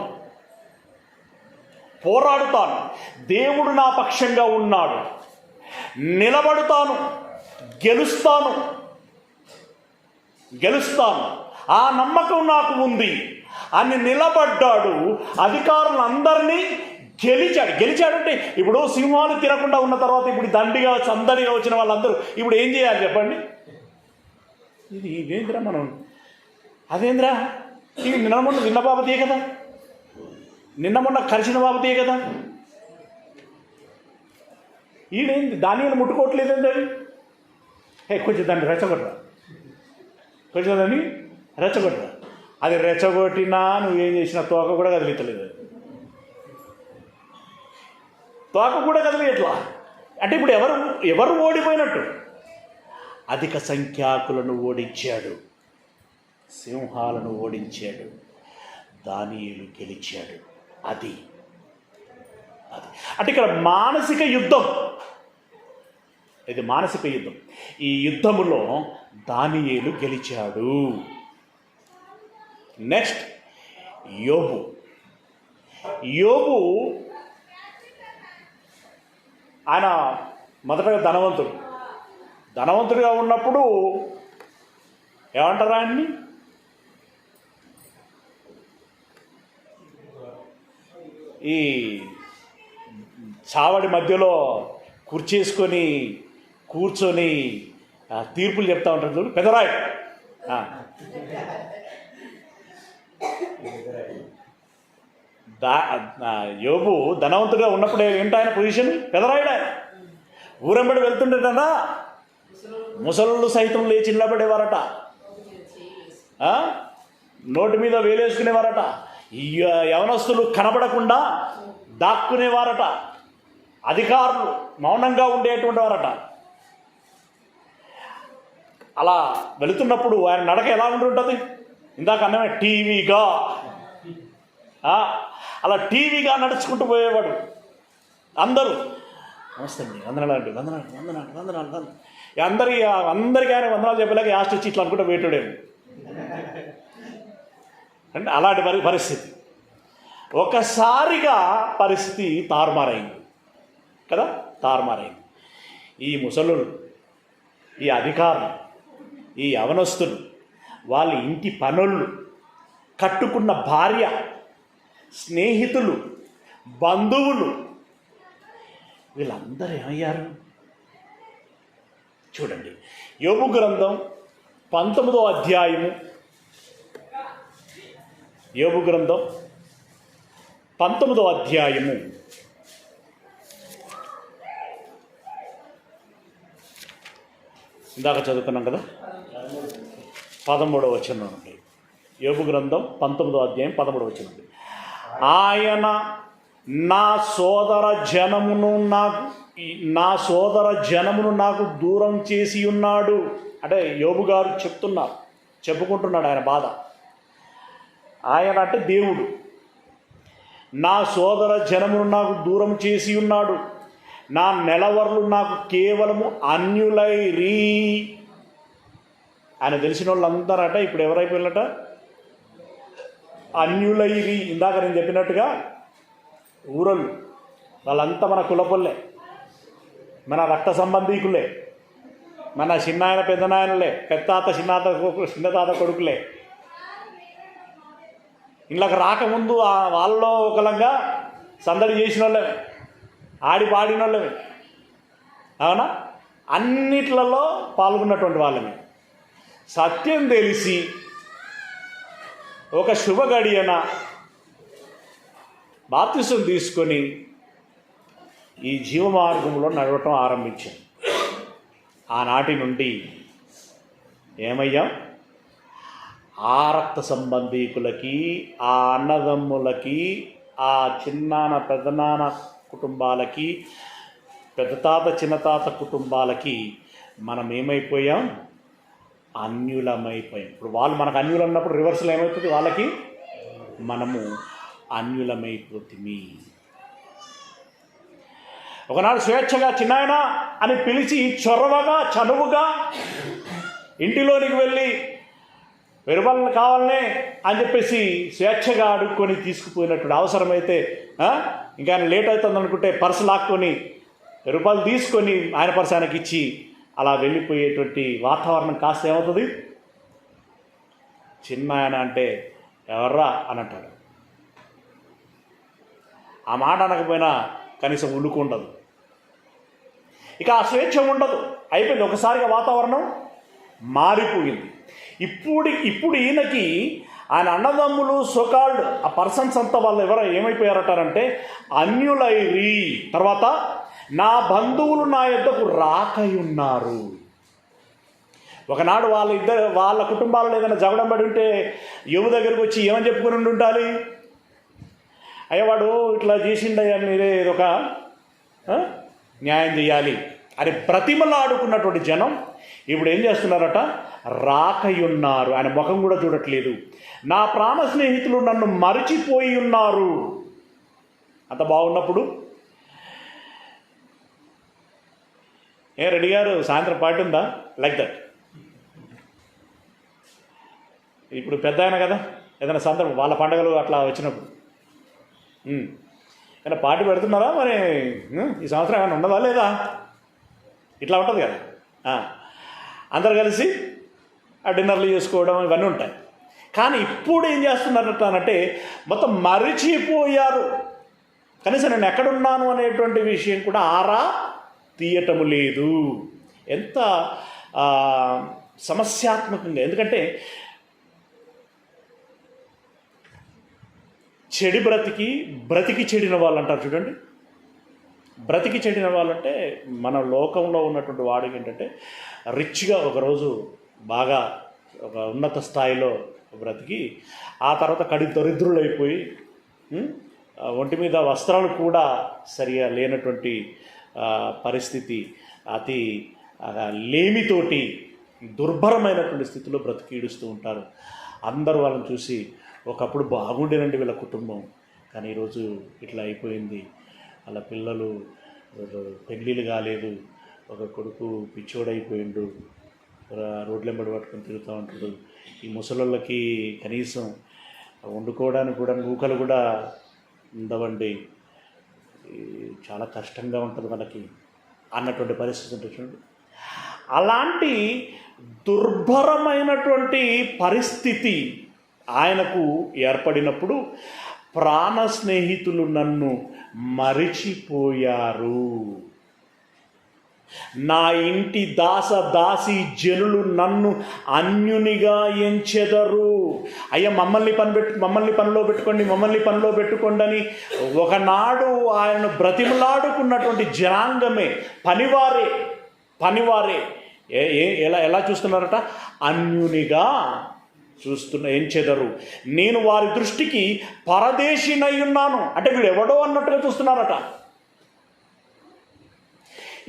S1: దేవుడు నా పక్షంగా ఉన్నాడు. నిలబడుతాను, గెలుస్తాను. ఆ నమ్మకం నాకు ఉంది అని నిలబడ్డాడు. అధికారులందరినీ గెలిచాడంటే ఇప్పుడు సింహాలు తినకుండా ఉన్న తర్వాత ఇప్పుడు దండిగా సందడిగా వచ్చిన వాళ్ళందరూ ఇప్పుడు ఏం చేయాలి చెప్పండి? ఇది ఇదేంద్రా మనం అదేంద్రా ఇది నిన్న బాబతియే కదా, నిన్న మొన్న కలిసిన బాబతియే కదా. ఈడేంది దాన్ని ముట్టుకోవట్లేదండి. కొంచెం దాన్ని రెచ్చగొట్టరా, అది రెచ్చగొట్టినా నువ్వేం చేసినా తోక కూడా కదిలించలేదు. ఎట్లా అంటే ఇప్పుడు ఎవరు ఓడిపోయినట్టు? అధిక సంఖ్యాకులను ఓడించాడు, సింహాలను ఓడించాడు, దానియేలు గెలిచాడు. అది అంటే ఇక్కడ మానసిక యుద్ధం. ఇది మానసిక యుద్ధం. ఈ యుద్ధములో దానియేలు గెలిచాడు. నెక్స్ట్ యోబు ఆయన మొదటగా ధనవంతుడిగా ఉన్నప్పుడు ఏమంటారా ఆయన్ని? ఈ చావడి మధ్యలో కూర్చొని తీర్పులు చెప్తా ఉంటారు చూడు, పెదరాయి. యోబు ధనవంతుడిగా ఉన్నప్పుడు ఏంటి ఆయన పొజిషన్? పెదరాయుడు. ఆయన ఊరంబడి వెళ్తుండేటన్నా ముసళ్ళు సైతం లేచి నిలబడేవారట, నోటి మీద వేలేసుకునేవారట, యవనస్తులు కనబడకుండా దాక్కునేవారట, అధికారులు మౌనంగా ఉండేటువంటి వారట. అలా వెళుతున్నప్పుడు ఆయన నడక ఎలా ఉంటుంటుంది? ఇందాక అన్నమే అలా టీవీగా నడుచుకుంటూ పోయేవాడు. అందరూ నమస్తే అండి, వందనాలు అందరికీ ఆయన వందనాలు చెప్పలేక యాస్ట్ వచ్చి ఇట్లా అనుకుంటూ వేటుడేమో. అంటే అలాంటి పరిస్థితి. ఒకసారిగా పరిస్థితి తారుమారైంది కదా, తారుమారైంది. ఈ ముసలులు, ఈ అధికారులు, ఈ యవనస్తులు, వాళ్ళ ఇంటి పనులు, కట్టుకున్న భార్య, స్నేహితులు, బంధువులు, వీళ్ళందరూ ఏమయ్యారు చూడండి. యోబు గ్రంథం 19వ అధ్యాయము, యోబు గ్రంథం 19వ అధ్యాయము 13వ వచనం నుండి. యోబు గ్రంథం 19వ అధ్యాయం 13వ వచనం నుండి. ఆయన నా సోదర జనమును నాకు దూరం చేసి ఉన్నాడు. అంటే యోబు గారు చెప్పుకుంటున్నాడు ఆయన బాధ. ఆయన అంటే దేవుడు. నా సోదర జనమును నాకు దూరం చేసి ఉన్నాడు, నా నెలవర్లు నాకు కేవలము అన్యులైరి. ఆయన తెలిసిన వాళ్ళందరట ఇప్పుడు ఎవరైపోయినట? అన్యులైరి. ఇందాక నేను చెప్పినట్టుగా ఊరళ్ళు వాళ్ళంతా మన కులపొల్లే, మన రక్త సంబంధీకులే, మన చిన్నాయన పెద్దనాయనలే, పెద్దాత చిన్నతాత కొడుకులే. ఇళ్ళకి రాకముందు వాళ్ళలో ఒకలంగా సందడి చేసిన వాళ్ళమే, ఆడి పాడిన వాళ్ళమే, అవునా? అన్నిట్లలో పాల్గొన్నటువంటి వాళ్ళమే. సత్యం తెలిసి ఒక శుభ గడియన బాప్తిసం తీసుకొని ఈ జీవమార్గంలో నడవటం ఆరంభించాం. ఆనాటి నుండి ఏమయ్యాం? ఆ రక్త సంబంధీకులకి, ఆ అన్నదమ్ములకి, ఆ చిన్నాన్న పెద్దనాన్న కుటుంబాలకి, పెద్ద తాత చిన్నతాత కుటుంబాలకి మనం ఏమైపోయాం? అన్యులమైపోయాం. ఇప్పుడు వాళ్ళు మనకు అన్యులు అన్నప్పుడు రివర్సల్ ఏమవుతుంది? వాళ్ళకి మనము అన్యులమైపోతుంది. ఒకనాడు స్వేచ్ఛగా చిన్నాయనా అని పిలిచి చొరవగా చనువుగా ఇంటిలోనికి వెళ్ళి 1000 రూపాయలు కావాలనే అని చెప్పేసి స్వేచ్ఛగా అడుక్కొని తీసుకుపోయినటువంటి అవసరమైతే ఇంకా ఆయన లేట్ అవుతుంది అనుకుంటే పర్సు లాక్కొని 1000 రూపాయలు తీసుకొని ఆయన పర్సు ఆయనకి ఇచ్చి అలా వెళ్ళిపోయేటువంటి వాతావరణం కాస్త ఏమవుతుంది? చిన్న ఆయన అంటే ఎవర్రా అని అంటాడు. ఆ మాట అనకపోయినా కనీసం ఉలుకు ఉండదు, ఇక ఆ స్వేచ్ఛ ఉండదు, అయిపోయింది. ఒకసారిగా వాతావరణం మారిపోయింది. ఇప్పుడు ఈయనకి ఆయన అన్నదమ్ములు సోకాల్డ్ ఆ పర్సన్స్ అంతా వాళ్ళు ఏమైపోయారటారంటే అన్యులైరి. తర్వాత నా యొద్దకు రాకయున్నారు. ఒకనాడు వాళ్ళ కుటుంబాలలో ఏదైనా జగడం పడి ఉంటే యోబు దగ్గరికి వచ్చి ఏమని చెప్పుకుని ఉండాలి? అయ్యవాడు ఇట్లా చేసిండయ్యా, మీరే ఒక న్యాయం చేయాలి అని బ్రతిమలాడుకున్నటువంటి జనం ఇప్పుడు ఏం చేస్తున్నారట? రాకయున్నారు. ఆయన ముఖం కూడా చూడట్లేదు. నా ప్రాణ స్నేహితులు నన్ను మరిచిపోయి ఉన్నారు. అంత బాగున్నప్పుడు రెడ్డి గారు సాయంత్రం పార్టీ ఉందా? Like that. ఇప్పుడు పెద్ద ఆయన కదా, ఏదైనా సందర్భం వాళ్ళ పండుగలు అట్లా వచ్చినప్పుడు ఏమైనా పార్టీ పెడుతున్నారా మరి? ఈ సంవత్సరం ఏమైనా ఉండదా లేదా? ఇట్లా ఉంటుంది కదా. అందరు కలిసి ఆ డిన్నర్లు చేసుకోవడం ఇవన్నీ ఉంటాయి. కానీ ఇప్పుడు ఏం చేస్తున్నారంటే మొత్తం మరిచిపోయారు. కనీసం నేను ఎక్కడున్నాను అనేటువంటి విషయం కూడా ఆరా తీయటము లేదు. ఎంత సమస్యాత్మకంగా. ఎందుకంటే చెడి బ్రతికి చెడిన వాళ్ళు అంటారు చూడండి. బ్రతికి చెడిన వాళ్ళంటే మన లోకంలో ఉన్నటువంటి వాడికి ఏంటంటే రిచ్గా ఒకరోజు బాగా ఒక ఉన్నత స్థాయిలో బ్రతికి ఆ తర్వాత కడి దరిద్రులైపోయి ఒంటి మీద వస్త్రాలు కూడా సరిగా లేనటువంటి పరిస్థితి, అతి లేమితోటి దుర్భరమైనటువంటి స్థితిలో బ్రతికి ఈడుస్తూ ఉంటారు. అందరూ వాళ్ళని చూసి ఒకప్పుడు బాగుండేనండి వీళ్ళ కుటుంబం, కానీ ఈరోజు ఇట్లా అయిపోయింది, వాళ్ళ పిల్లలు పెళ్ళిళ్ళు కాలేదు, ఒక కొడుకు పిచ్చోడైపోయిండు, రోడ్లెంబడి పట్టుకొని తిరుగుతూ ఉంటాడు, ఈ ముసలోళ్ళకి కనీసం వండుకోవడానికి కూడా నూకలు కూడా ఉండవండి, చాలా కష్టంగా ఉంటుంది వాళ్ళకి అన్నటువంటి పరిస్థితి ఉంటుంది చూడండి. అలాంటి దుర్భరమైనటువంటి పరిస్థితి ఆయనకు ఏర్పడినప్పుడు ప్రాణ స్నేహితులు నన్ను మరిచిపోయారు, నా ఇంటి దాసి జనులు నన్ను అన్యునిగా ఎంచెదరు. అయ్యా మమ్మల్ని పనిలో పెట్టుకోండి అని ఒకనాడు ఆయనను బ్రతిమలాడుకున్నటువంటి జనాంగమే పనివారే ఎలా చూస్తున్నారట? అన్యునిగా ఎంచెదరు. నేను వారి దృష్టికి పరదేశినై ఉన్నాను. అంటే వీడు ఎవడో అన్నట్టుగా చూస్తున్నారట.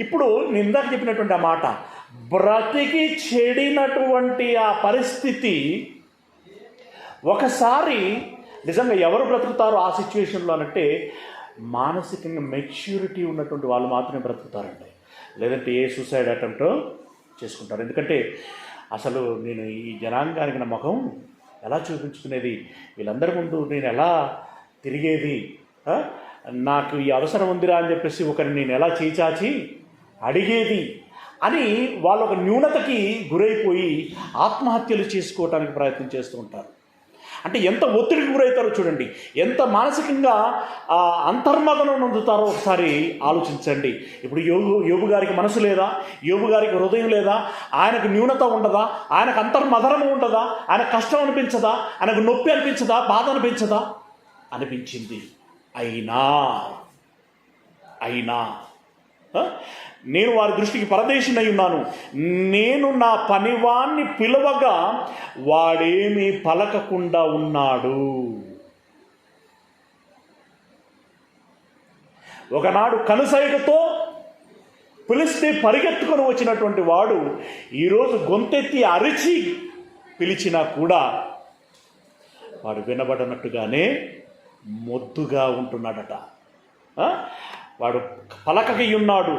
S1: ఇప్పుడు నేను ఇందాక చెప్పినటువంటి ఆ మాట, బ్రతికి చెడినటువంటి ఆ పరిస్థితి ఒకసారి నిజంగా ఎవరు బ్రతుకుతారో ఆ సిచ్యువేషన్లో అంటే మానసికంగా మెచ్యూరిటీ ఉన్నటువంటి వాళ్ళు మాత్రమే బ్రతుకుతారండి. లేదంటే ఏ సూసైడ్ అటెంప్ట్ చేసుకుంటారు. ఎందుకంటే అసలు నేను ఈ జనాంగానికి నా ముఖం ఎలా చూపించుకునేది, వీళ్ళందరి ముందు నేను ఎలా తిరిగేది, నాకు ఈ అవసరం ఉందిరా అని చెప్పేసి ఒకరిని నేను ఎలా చేచాచి అడిగేది అని వాళ్ళు ఒక న్యూనతకి గురైపోయి ఆత్మహత్యలు చేసుకోవటానికి ప్రయత్నం చేస్తూ ఉంటారు. అంటే ఎంత ఒత్తిడికి గురవుతారో చూడండి, ఎంత మానసికంగా అంతర్మదనం నొందుతారో ఒకసారి ఆలోచించండి. ఇప్పుడు యోబు గారికి మనసు లేదా? యోబు గారికి హృదయం లేదా? ఆయనకు న్యూనత ఉండదా? ఆయనకు అంతర్మదనము ఉండదా? ఆయనకు కష్టం అనిపించదా? ఆయనకు నొప్పి అనిపించదా? బాధ అనిపించదా? అనిపించింది. అయినా నేను వారి దృష్టికి పరదేశినై ఉన్నాను, నేను నా పనివాణ్ణి పిలవగా వాడేమీ పలకకుండా ఉన్నాడు. ఒకనాడు కనుసైగతో పిలిస్తే పరిగెత్తుకొని వచ్చినటువంటి వాడు ఈరోజు గొంతెత్తి అరిచి పిలిచినా కూడా వాడు వినబడనట్టుగానే మొద్దుగా ఉంటున్నాడట. వాడు పలకకియున్నాడు,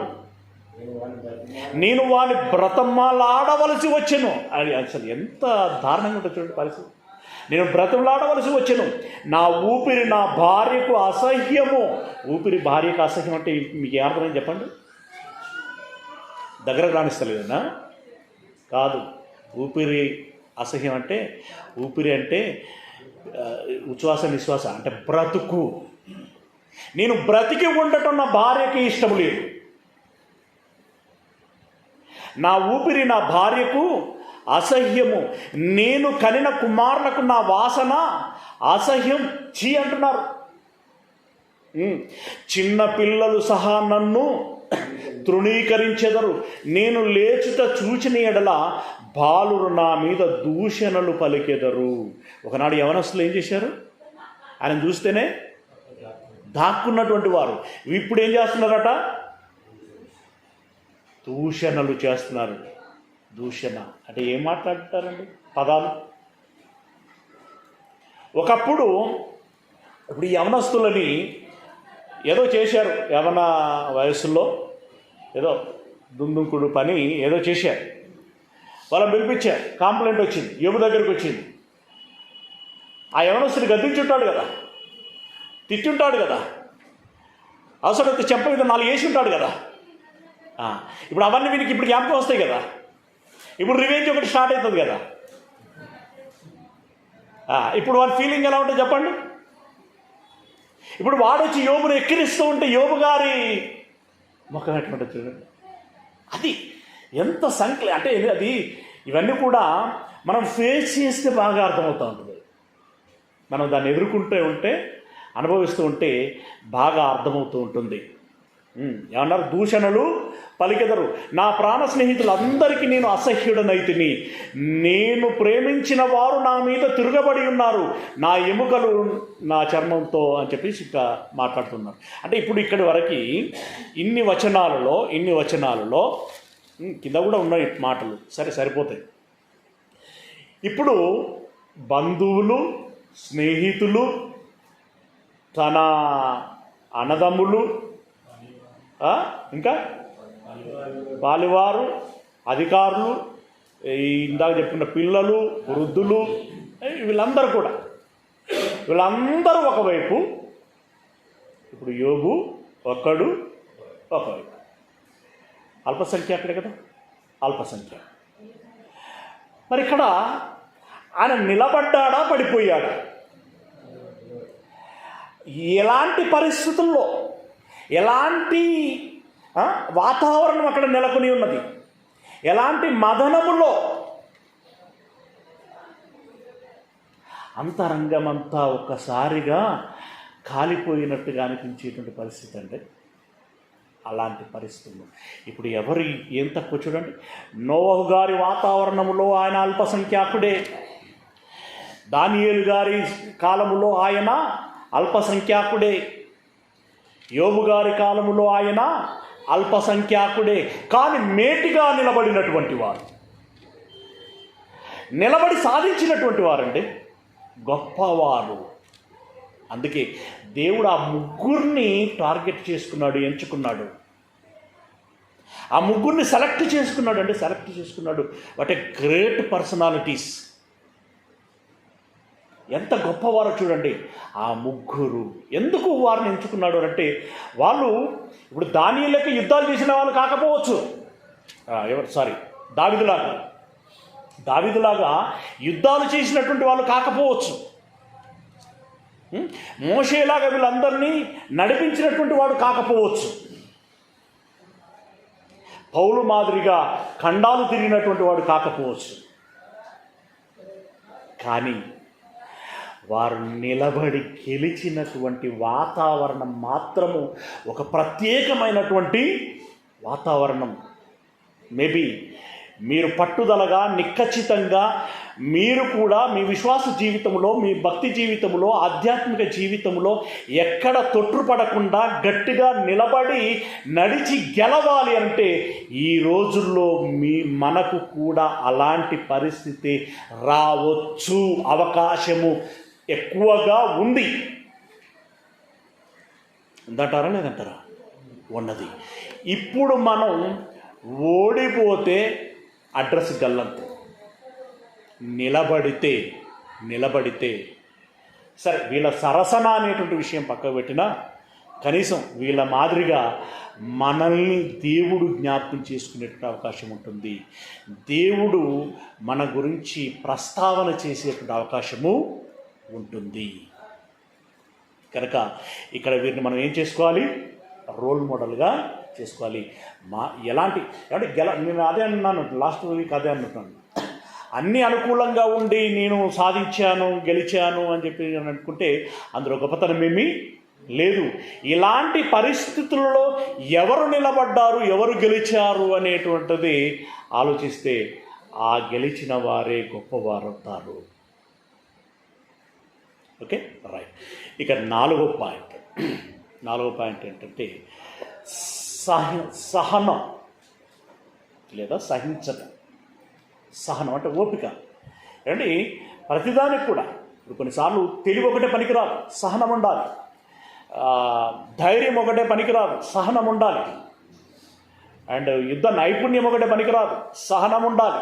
S1: నేను వాని బ్రతమాలాడవలసి వచ్చెను. అది అసలు ఎంత దారుణంగా ఉంటుంది చూడండి పరిస్థితి. నేను బ్రతమాలాడవలసి వచ్చెను, నా ఊపిరి నా భార్యకు అసహ్యము. ఊపిరి భార్యకు అసహ్యం అంటే మీకు ఏమర్థమైంది చెప్పండి? దగ్గర రాణిస్తలేదన్నా? కాదు. ఊపిరి అసహ్యం అంటే, ఊపిరి అంటే ఉచ్ఛ్వాస నిశ్వాస అంటే బ్రతుకు. నేను బ్రతికి ఉండటం నా భార్యకి ఇష్టం లేదు. నా ఊపిరి నా భార్యకు అసహ్యము, నేను కనిన కుమారులకు నా వాసన అసహ్యం. చీ అంటున్నారు. చిన్న పిల్లలు సహా నన్ను తృణీకరించెదరు, నేను లేచుట చూచిన ఎడల బాలురు నా మీద దూషణలు పలికెదరు. ఒకనాడు యవనస్తులు ఏం చేశారు? ఆయన చూస్తేనే దాక్కున్నటువంటి వారు ఇప్పుడు ఏం చేస్తున్నారట? దూషణలు చేస్తున్నారు. దూషణ అంటే ఏం మాట్లాడుతారండి? పదాలు. ఒకప్పుడు ఇప్పుడు ఈ యవనస్తులని ఏదో చేశారు, యవన వయస్సులో ఏదో దుందుంకుడు పని ఏదో చేశారు. వాళ్ళని పిలిపించారు, కంప్లైంట్ వచ్చింది, యోబు దగ్గరికి వచ్చింది. ఆ యవనస్తుని గద్దించుంటాడు కదా, తిట్టుంటాడు కదా, అవసరమైతే చెంప మీద 4 వేసి ఉంటాడు కదా. ఇప్పుడు అవన్నీ వీనికి ఇప్పుడు జ్ఞాపకం వస్తాయి కదా. ఇప్పుడు రివెంజ్ ఒకటి స్టార్ట్ అవుతుంది కదా. ఇప్పుడు వాడి ఫీలింగ్ ఎలా ఉంటుంది చెప్పండి? ఇప్పుడు వాడు వచ్చి యోబుని ఎక్కిరిస్తూ ఉంటే యోబు గారి ముఖం ఎటువంటి చూడండి. అది ఎంత అంటే అది ఇవన్నీ కూడా మనం ఫేస్ చేస్తే బాగా అర్థమవుతూ ఉంటుంది. మనం దాన్ని ఎదుర్కొంటూ ఉంటే, అనుభవిస్తూ ఉంటే బాగా అర్థమవుతూ ఉంటుంది. ఏమన్నారు? దూషణలు పలికెదరు, నా ప్రాణ స్నేహితులందరికీ నేను అసహ్యుడనైతిని, నేను ప్రేమించిన వారు నా మీద తిరగబడి ఉన్నారు, నా ఎముకలు నా చర్మంతో అని చెప్పేసి ఇంకా మాట్లాడుతున్నారు. అంటే ఇప్పుడు ఇక్కడి వరకు ఇన్ని వచనాలలో కింద కూడా ఉన్నాయి మాటలు, సరిపోతాయి. ఇప్పుడు బంధువులు, స్నేహితులు, తన అన్నదమ్ములు, ఇంకా బాలివారు, అధికారులు, ఇందాక చెప్పిన పిల్లలు, వృద్ధులు, వీళ్ళందరూ ఒకవైపు. ఇప్పుడు యోబు ఒకవైపు. అల్పసంఖ్యాకుడే కదా, అల్పసంఖ్య. మరి ఇక్కడ ఆయన నిలబడ్డాడా, పడిపోయాడా? ఎలాంటి పరిస్థితుల్లో, ఎలాంటి వాతావరణం అక్కడ నెలకొని ఉన్నది, ఎలాంటి మదనములో అంతరంగమంతా ఒక్కసారిగా కాలిపోయినట్టుగా అనిపించేటువంటి పరిస్థితి అంటే అలాంటి పరిస్థితుల్లో ఇప్పుడు ఏం తక్కువ చూడండి. నోవహు గారి వాతావరణంలో ఆయన అల్పసంఖ్యాకుడే, దానియేలు గారి కాలములో ఆయన అల్పసంఖ్యాకుడే, యోబు గారి కాలములో ఆయన అల్పసంఖ్యాకుడే. కానీ మేటిగా నిలబడినటువంటి వారు, నిలబడి సాధించినటువంటి వారండి గొప్పవారు. అందుకే దేవుడు ఆ ముగ్గురిని టార్గెట్ చేసుకున్నాడు, ఎంచుకున్నాడు. ఆ ముగ్గురిని సెలెక్ట్ చేసుకున్నాడు. What a great personalities. ఎంత గొప్పవారో చూడండి ఆ ముగ్గురు. ఎందుకు వారిని ఎంచుకున్నాడు అంటే, వాళ్ళు ఇప్పుడు దానియేలుకి యుద్ధాలు చేసిన వాళ్ళు కాకపోవచ్చు, దావీదులాగా యుద్ధాలు చేసినటువంటి వాళ్ళు కాకపోవచ్చు, మోషేలాగా వీళ్ళందరినీ నడిపించినటువంటి వాడు కాకపోవచ్చు, పౌలు మాదిరిగా ఖండాలు తిరిగినటువంటి వాడు కాకపోవచ్చు. కానీ వారు నిలబడి గెలిచినటువంటి వాతావరణం మాత్రము ఒక ప్రత్యేకమైనటువంటి వాతావరణం. మేబీ మీరు పట్టుదలగా, నిక్కచ్చితంగా మీరు కూడా మీ విశ్వాస జీవితంలో, మీ భక్తి జీవితంలో, ఆధ్యాత్మిక జీవితంలో ఎక్కడ తొట్టుపడకుండా గట్టిగా నిలబడి నడిచి గెలవాలి అంటే ఈ రోజుల్లో మనకు కూడా అలాంటి పరిస్థితి రావచ్చు, అవకాశము ఎక్కువగా ఉంది. ఉందంటారా లేదంటారా? ఉన్నది. ఇప్పుడు మనం ఓడిపోతే అడ్రస్ గల్లంతే, నిలబడితే సరే వీళ్ళ సరసన అనేటువంటి విషయం పక్కకు పెట్టినా కనీసం వీళ్ళ మాదిరిగా మనల్ని దేవుడు జ్ఞాపకం చేసుకునేటువంటి అవకాశం ఉంటుంది. దేవుడు మన గురించి ప్రస్తావన చేసేటువంటి అవకాశము ఉంటుంది. కనుక ఇక్కడ వీరిని మనం ఏం చేసుకోవాలి? రోల్ మోడల్గా చేసుకోవాలి. ఎలాంటి నేను అదే అన్నాను, లాస్ట్ వీక్ అదే అనుకుంటున్నాను. అన్నీ అనుకూలంగా ఉండి నేను సాధించాను, గెలిచాను అని చెప్పి అనుకుంటే అందులో గొప్పతనం ఏమీ లేదు. ఇలాంటి పరిస్థితులలో ఎవరు నిలబడ్డారు, ఎవరు గెలిచారు అనేటువంటిది ఆలోచిస్తే ఆ గెలిచిన వారే గొప్పవారు అవుతారు. Okay, right. ఇక నాలుగో పాయింట్ ఏంటంటే సహనం లేదా సహించడం. సహనం అంటే ఓపిక. ఏమండి, ప్రతిదానికి కూడా ఇప్పుడు కొన్నిసార్లు తెలివి ఒకటే పనికిరాదు, సహనం ఉండాలి. ధైర్యం ఒకటే పనికిరాదు, సహనం ఉండాలి. అండ్ యుద్ధ నైపుణ్యం ఒకటే పనికిరాదు, సహనం ఉండాలి.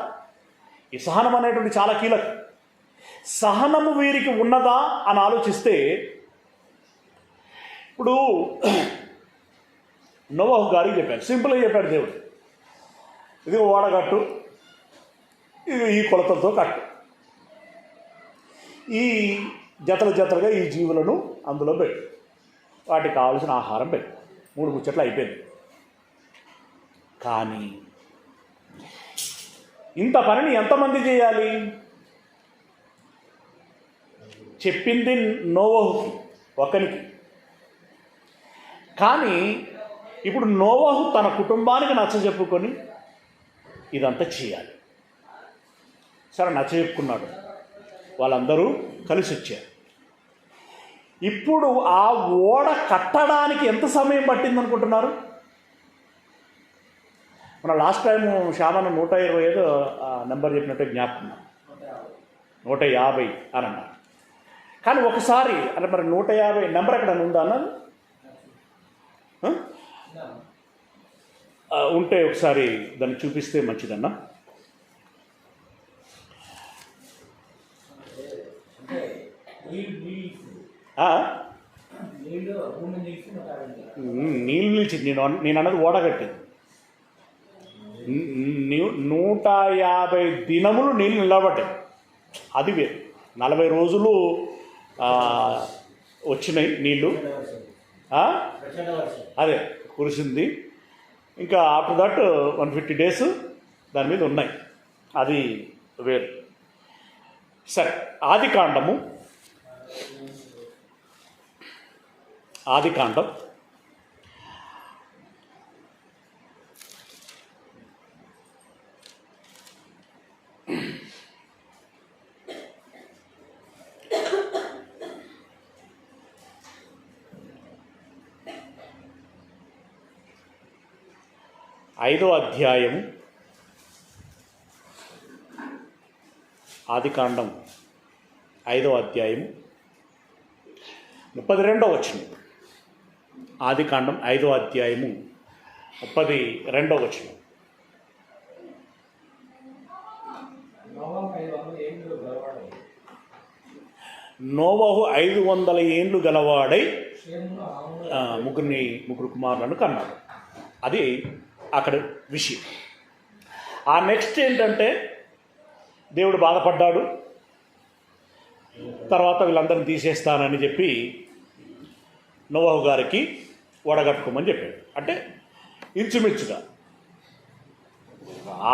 S1: ఈ సహనం అనేటువంటి చాలా కీలకం. సహనము వీరికి ఉన్నదా అని ఆలోచిస్తే ఇప్పుడు నోవహు గారికి చెప్పాడు, సింపుల్గా చెప్పాడు దేవుడు, ఇది ఓడగట్టు, ఇది ఈ కొలతలతో కట్టు, ఈ జతలుగా ఈ జీవులను అందులో పెట్టు, వాటికి కావాల్సిన ఆహారం పెట్టు. 3 ముచ్చట్లు అయిపోయింది. కానీ ఇంత పనిని ఎంతమంది చేయాలి? చెప్పింది నోవహుకి ఒకనికి. కానీ ఇప్పుడు నోవహు తన కుటుంబానికి నచ్చజెప్పుకొని ఇదంతా చేయాలి. సరే, నచ్చజెప్పుకున్నాడు, వాళ్ళందరూ కలిసి వచ్చారు. ఇప్పుడు ఆ ఓడ కట్టడానికి ఎంత సమయం పట్టింది అనుకుంటున్నారు? మన లాస్ట్ టైం శ్యామన్న 125 నెంబర్ చెప్పినట్టే జ్ఞాపకం, 150 అని అన్నారు. కానీ ఒకసారి అంటే మరి 150 నెంబర్ ఎక్కడ ఉందా అన్నది ఉంటే ఒకసారి దాన్ని చూపిస్తే మంచిదన్నా. నీళ్ళు నిలిచింది. నేను అన్నది ఓడగట్టింది. 150 దినములు నీళ్ళు నిలబడ్డాయి. అది వేరు. 40 రోజులు వచ్చినాయి నీళ్ళు, అదే కురిసింది. ఇంకా ఆఫ్టర్ దట్ 150 days దాని మీద ఉన్నాయి, అది వేరు. సరే, ఆదికాండం 5వ అధ్యాయము, ఆదికాండం 5వ అధ్యాయము 32వ వచనం. ఆదికాండం 5వ అధ్యాయము 32వ వచనం. నోవహు 500 ఏండ్లు గలవాడై ముగ్గురు కుమారులను కన్నాడు. అది అక్కడ విషయం. ఆ నెక్స్ట్ ఏంటంటే దేవుడు బాధపడ్డాడు. తర్వాత వీళ్ళందరినీ తీసేస్తానని చెప్పి నోవహు గారికి ఓడగట్టుకోమని చెప్పాడు. అంటే ఇంచుమించుగా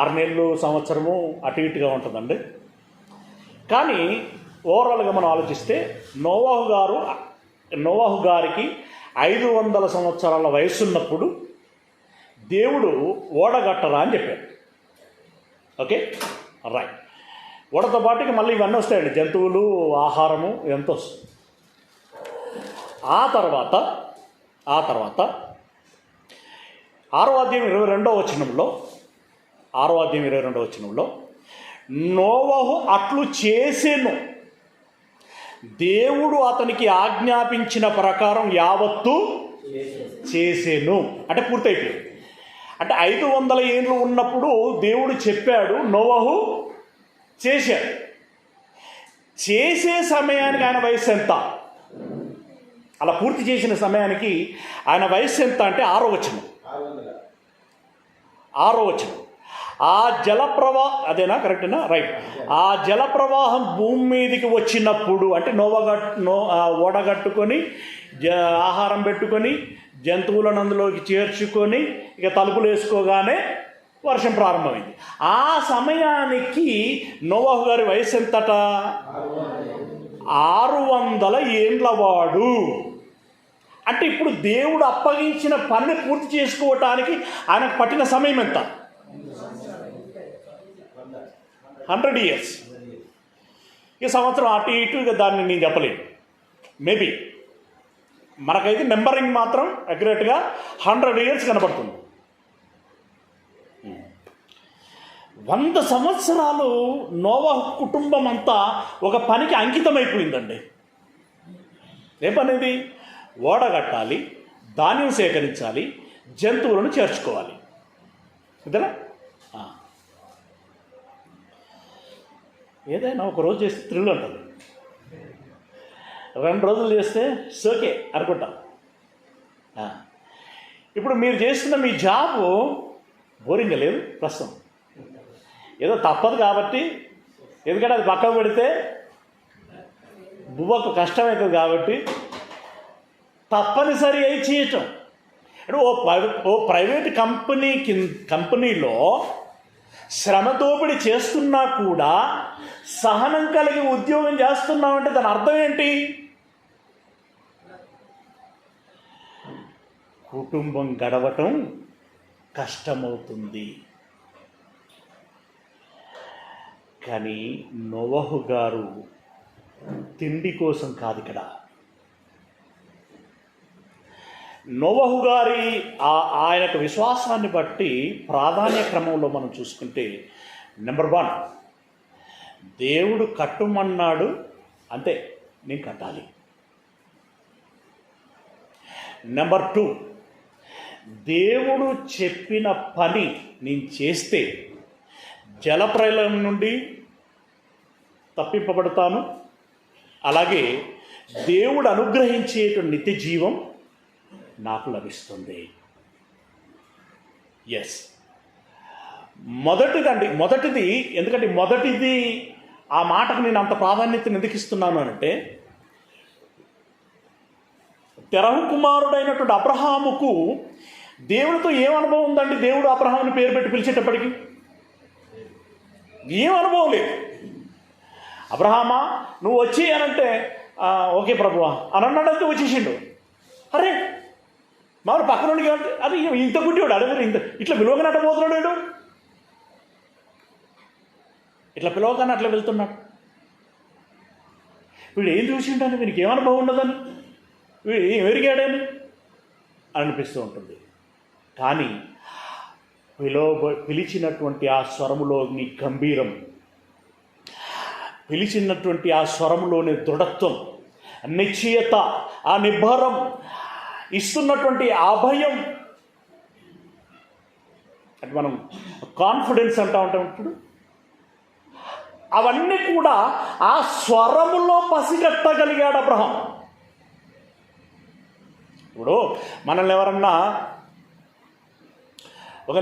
S1: 6 నెలలు, సంవత్సరము అటు ఇటుగా ఉంటుందండి. కానీ ఓవరాల్గా మనం ఆలోచిస్తే నోవహు గారికి 500 సంవత్సరాల వయసున్నప్పుడు దేవుడు ఓడగట్టరా అని చెప్పాడు. Okay, right. ఓడతో పాటుకి మళ్ళీ ఇవన్నీ వస్తాయండి, జంతువులు, ఆహారము, ఎంత వస్తుంది. ఆ తర్వాత 6వ అధ్యాయం 22వ వచనంలో నోవహు అట్లు చేసెను, దేవుడు అతనికి ఆజ్ఞాపించిన ప్రకారం యావత్తు చేసెను అంటే పూర్తయిపోయింది. అంటే 500 ఏండ్లు ఉన్నప్పుడు దేవుడు చెప్పాడు, నోవహు చేశాడు. చేసే సమయానికి ఆయన వయస్సు ఎంత? అలా పూర్తి చేసిన సమయానికి ఆయన వయస్సు ఎంత అంటే 6వ వచనం. ఆ అదేనా కరెక్టేనా? రైట్. ఆ జలప్రవాహం భూమి మీదకి వచ్చినప్పుడు అంటే ఓడగట్టుకొని ఆహారం పెట్టుకొని జంతువులను అందులోకి చేర్చుకొని ఇక తలుపులు వేసుకోగానే వర్షం ప్రారంభమైంది. ఆ సమయానికి నోవహు గారి వయసు ఎంతట? 600 ఏండ్ల వాడు. అంటే ఇప్పుడు దేవుడు అప్పగించిన పని పూర్తి చేసుకోవటానికి ఆయనకు పట్టిన సమయం ఎంత? 100 years. ఈ సంవత్సరం అటు ఇటు ఇక దాన్ని నేను చెప్పలేను. మేబీ మనకైతే నెంబరింగ్ మాత్రం అక్యురేట్గా 100 years కనబడుతుంది. 100 సంవత్సరాలు నోవహు కుటుంబం అంతా ఒక పనికి అంకితమైపోయిందండి. ఏ పని ఇది? ఓడ కట్టాలి, ధాన్యం సేకరించాలి, జంతువులను చేర్చుకోవాలి. ఇదేనా? ఏదైనా ఒక రోజు చేస్తే థ్రిల్ ఉంటుంది, 2 రోజులు చేస్తే సోకే అనుకుంటాం. ఇప్పుడు మీరు చేస్తున్న మీ జాబు బోరింగ్గా లేదు ప్రస్తుతం. ఏదో తప్పదు కాబట్టి, ఎందుకంటే అది పక్కకు పెడితే బువ్వకు కష్టమవుతుంది కాబట్టి తప్పనిసరి అయి చేయటం. అంటే ఓ ప్రైవేట్ కంపెనీలో శ్రమ దోపిడీ చేస్తున్నా కూడా సహనం కలిగి ఉద్యోగం చేస్తున్నామంటే దాని అర్థం ఏంటి? కుటుంబం గడవటం కష్టమవుతుంది. కానీ నోవహు గారు తిండి కోసం కాదు ఇక్కడ. నోవహు గారి ఆయనకు విశ్వాసాన్ని బట్టి ప్రాధాన్య క్రమంలో మనం చూసుకుంటే, నెంబర్ 1, దేవుడు కట్టుమన్నాడు, అంతే, నేను కట్టాలి. నెంబర్ 2, దేవుడు చెప్పిన పని నేను చేస్తే జలప్రలయం నుండి తప్పింపబడతాను, అలాగే దేవుడు అనుగ్రహించేటువంటి నిత్య జీవం నాకు లభిస్తుంది. ఎస్, మొదటిది ఎందుకంటే మొదటిది ఆ మాటకు నేను అంత ప్రాధాన్యతను ఎందుకు ఇస్తున్నాను అంటే, తెరహు కుమారుడైనటువంటి అబ్రహాముకు దేవుడితో ఏం అనుభవం ఉందండి? దేవుడు అబ్రహాముని పేరు పెట్టి పిలిచేటప్పటికి ఏం అనుభవం లేదు. అబ్రహామా నువ్వు వచ్చి అనంటే ఓకే ప్రభువా అని అన్నాడంతే వచ్చేసిండు. అరే మామూలు పక్కన నుండి అది ఇంత గుడ్డివాడు, అదే ఇట్లా పిలవగానే అట్లా పోతున్నాడు, ఇట్లా పిలవగానే అట్లా వెళ్తున్నాడు. వీడు ఏం చూసిండని, వీనికి ఏమనుభవం ఉండదని, వీడు ఏం ఎరిగాడని అనిపిస్తూ ఉంటుంది. కానీ పిలిచినటువంటి ఆ స్వరములోని గంభీరం, పిలిచినటువంటి ఆ స్వరములోని దృఢత్వం, నిశ్చయత, ఆ నిబ్బరం, ఇస్తున్నటువంటి అభయం, అంటే మనం కాన్ఫిడెన్స్ అంటూ ఉంటాం ఇప్పుడు, అవన్నీ కూడా ఆ స్వరములో పసిగట్టగలిగాడు అబ్రహాం. ఇప్పుడు మనల్ని ఎవరన్నా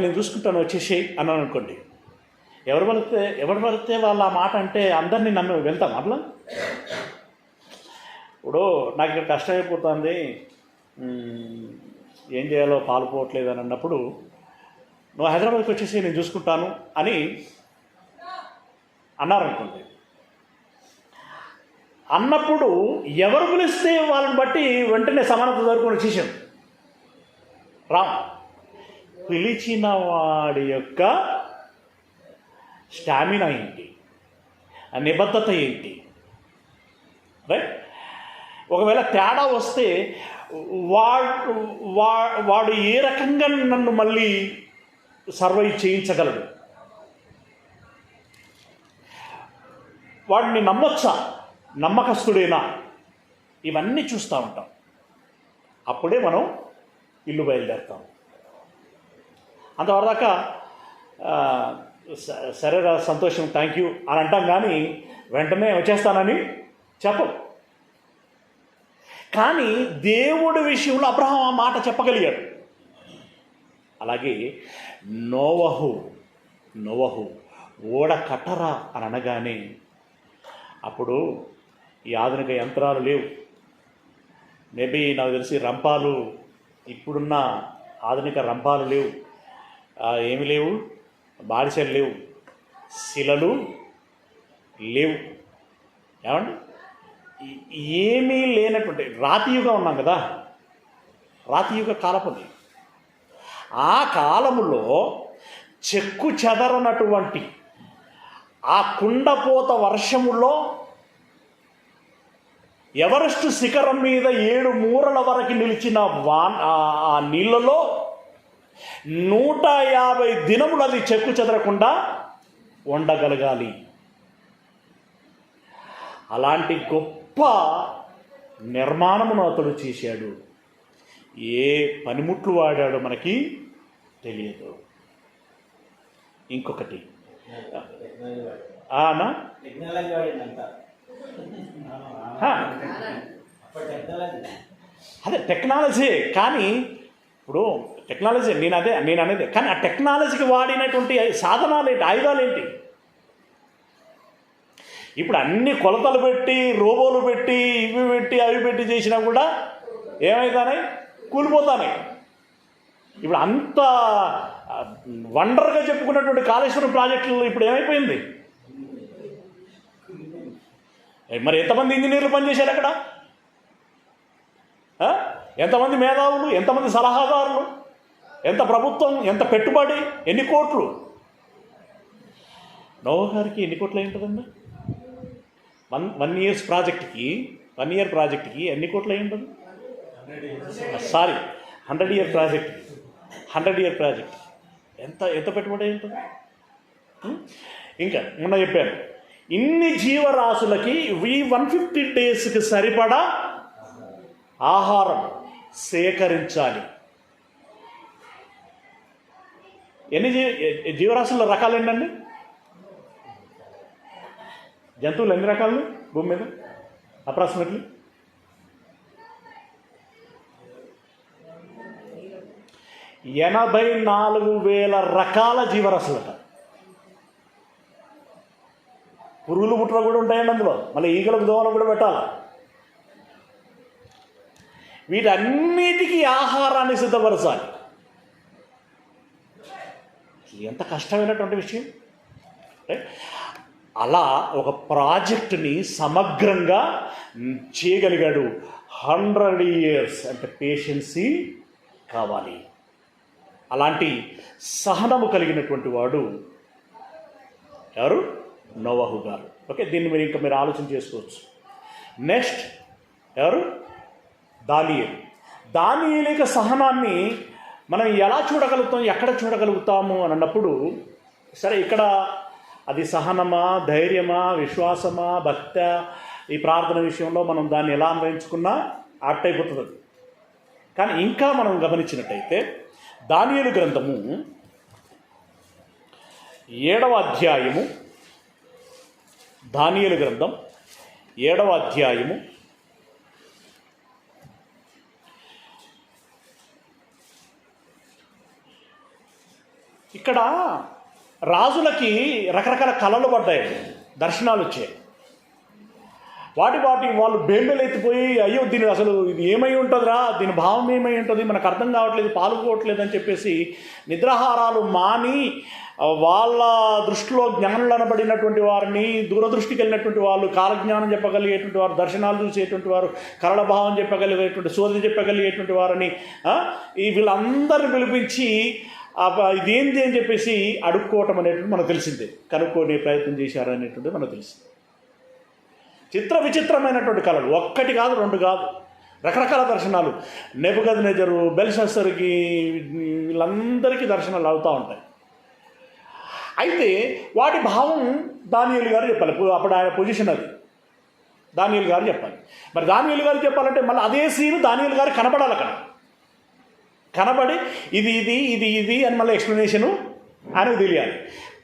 S1: నేను చూసుకుంటాను వచ్చేసి అన్నాను అనుకోండి, ఎవరు పడితే వాళ్ళ ఆ మాట అంటే అందరినీ నమ్మి వెళ్తాం అట్లా. ఇప్పుడు నాకు ఇక్కడ కష్టమైపోతుంది, ఏం చేయాలో పాలుపోవట్లేదు అని అన్నప్పుడు, నువ్వు హైదరాబాద్కి వచ్చేసి నేను చూసుకుంటాను అని అన్నారనుకోండి. అన్నప్పుడు ఎవరు పిలిస్తే వాళ్ళని బట్టి వెంటనే సమానత దొరుకుని వచ్చేసాం. పిలిచిన వాడి యొక్క స్టామినా ఏంటి, ఆ నిబద్ధత ఏంటి, రైట్? ఒకవేళ తేడా వస్తే వాడు ఏ రకంగా నన్ను మళ్ళీ సర్వైవ్ చేయించగలడు, వాడిని నమ్మొచ్చా, నమ్మకస్తుడేనా, ఇవన్నీ చూస్తూ ఉంటాం. అప్పుడే మనం ఇల్లు బయలుదేరుతాం. అంతవరదాకా సరేరా సంతోషం థ్యాంక్ యూ అని అంటాం, కానీ వెంటనే వచ్చేస్తానని చెప్పం. కానీ దేవుడి విషయంలో అబ్రహాం ఆ మాట చెప్పగలిగాడు. అలాగే నోవహు ఓడ కట్టరా అని అనగానే అప్పుడు ఈ ఆధునిక యంత్రాలు లేవు, మేబీ నాకు తెలిసి రంపాలు, ఇప్పుడున్న ఆధునిక రంపాలు లేవు, ఏమి లేవు, బాడిసెలు లేవు, శిలలు లేవు, ఏమండి ఏమీ లేనటువంటి రాతియుగం ఉన్నాం కదా, రాతియుగ కాలపుది. ఆ కాలములో చెక్కు చెదరనటువంటి ఆ కుండపోత వర్షములో ఎవరెస్ట్ శిఖరం మీద 7 మూరల వరకు నిలిచిన ఆ నీళ్ళలో 150 దినములు అది చెక్కు చెదరకుండా ఉండగలగాలి. అలాంటి గొప్ప నిర్మాణమును అతడు చేశాడు. ఏ పనిముట్లు వాడాడో మనకి తెలియదు. ఇంకొకటి అదే టెక్నాలజీ, కానీ ఇప్పుడు టెక్నాలజీ నేను అనేది కానీ ఆ టెక్నాలజీకి వాడినటువంటి సాధనాలు ఏంటి, ఆయుధాలు ఏంటి? ఇప్పుడు అన్ని కొలతలు పెట్టి, రోబోలు పెట్టి, ఇవి పెట్టి, అవి పెట్టి చేసినా కూడా ఏమవుతాయి? కూలిపోతాయి. ఇప్పుడు అంత వండర్గా చెప్పుకున్నటువంటి కాళేశ్వరం ప్రాజెక్టులు ఇప్పుడు ఏమైపోయింది? మరి ఎంతమంది ఇంజనీర్లు పనిచేశారు అక్కడ? ఎంతమంది మేధావులు, ఎంతమంది సలహాదారులు, ఎంత ప్రభుత్వం, ఎంత పెట్టుబడి, ఎన్ని కోట్లు? నోవహు గారికి ఎన్ని కోట్లు అయింటుందండి? 1 ఇయర్ ప్రాజెక్ట్కి ఎన్ని కోట్లు అయి ఉంటుంది? సారీ 100 ఇయర్ ప్రాజెక్ట్ ఎంత పెట్టుబడి అయి ఉంటుంది? ఇంకా మొన్న చెప్పాను, ఇన్ని జీవరాశులకి 150 డేస్కి సరిపడా ఆహారం సేకరించాలి. ఎన్ని జీవరాశుల రకాలు ఏంటండి? జంతువులు ఎన్ని రకాలు భూమి మీద? అప్రాక్సిమేట్లీ 84,000 రకాల జీవరాశులట. పురుగులు పుట్రలు కూడా ఉంటాయండి అందులో, మళ్ళీ ఈగలకు దోమలు కూడా పెట్టాలి. వీటన్నిటికీ ఆహారాన్ని సిద్ధపరచాలి. ఎంత కష్టమైనటువంటి విషయం. అలా ఒక ప్రాజెక్టుని సమగ్రంగా చేయగలిగాడు. 100 ఇయర్స్ అంటే పేషెన్సీ కావాలి. అలాంటి సహనము కలిగినటువంటి వాడు ఎవరు? నోవహు గారు. ఓకే, దీన్ని మీరు ఆలోచన చేసుకోవచ్చు. నెక్స్ట్ ఎవరు? దానియేలు యొక్క సహనాన్ని మనం ఎలా చూడగలుగుతాం, ఎక్కడ చూడగలుగుతాము అని అన్నప్పుడు, సరే ఇక్కడ అది సహనమా, ధైర్యమా, విశ్వాసమా, భక్త, ఈ ప్రార్థన విషయంలో మనం దాన్ని ఎలా అన్వయించుకున్నా యాప్ట్ అయిపోతుంది. కానీ ఇంకా మనం గమనించినట్టయితే దానియేలు గ్రంథము 7వ అధ్యాయము, దానియేలు గ్రంథం 7వ అధ్యాయము ఇక్కడ రాజులకి రకరకాల కళలు పడ్డాయి, దర్శనాలు వచ్చాయి. వాటి వాళ్ళు బేంబెలెత్తిపోయి, అయ్యో దీని అసలు ఇది ఏమై ఉంటుందిరా, దీని భావం ఏమై ఉంటుంది, మనకు అర్థం కావట్లేదు, పాల్గొవట్లేదు అని చెప్పేసి నిద్రాహారాలు మాని వాళ్ళ దృష్టిలో జ్ఞానులు అనబడినటువంటి వారిని, దూరదృష్టికి వెళ్ళినటువంటి వాళ్ళు, కాలజ్ఞానం చెప్పగలిగేటువంటి వారు, దర్శనాలు చూసేటువంటి వారు, కరళ భావం చెప్పగలిగేటువంటి, సోదరి చెప్పగలిగేటువంటి వారిని వీళ్ళందరిని పిలిపించి ఇదేంటి అని చెప్పేసి అడుక్కోవటం అనేటువంటి మనకు తెలిసిందే. కనుక్కోనే ప్రయత్నం చేశారు అనేటువంటిది మనకు తెలిసింది. విచిత్రమైనటువంటి కళలు, 1 కాదు 2 కాదు, రకరకాల దర్శనాలు. నెబుకద్నెజరు, బెల్షస్సర్కి, వీళ్ళందరికీ దర్శనాలు అవుతూ ఉంటాయి. అయితే వాటి భావం దానియేలు గారు చెప్పాలి. అప్పుడు ఆయన పొజిషన్ అది, దానియేలు గారు చెప్పాలి. మరి దానియేలు గారు చెప్పాలంటే మళ్ళీ అదే సీన్ దానియేలు గారు కనపడాలి అక్కడ. కనబడి ఇది ఇది ఇది ఇది అని మళ్ళీ ఎక్స్ప్లెనేషను ఆయనకు తెలియాలి.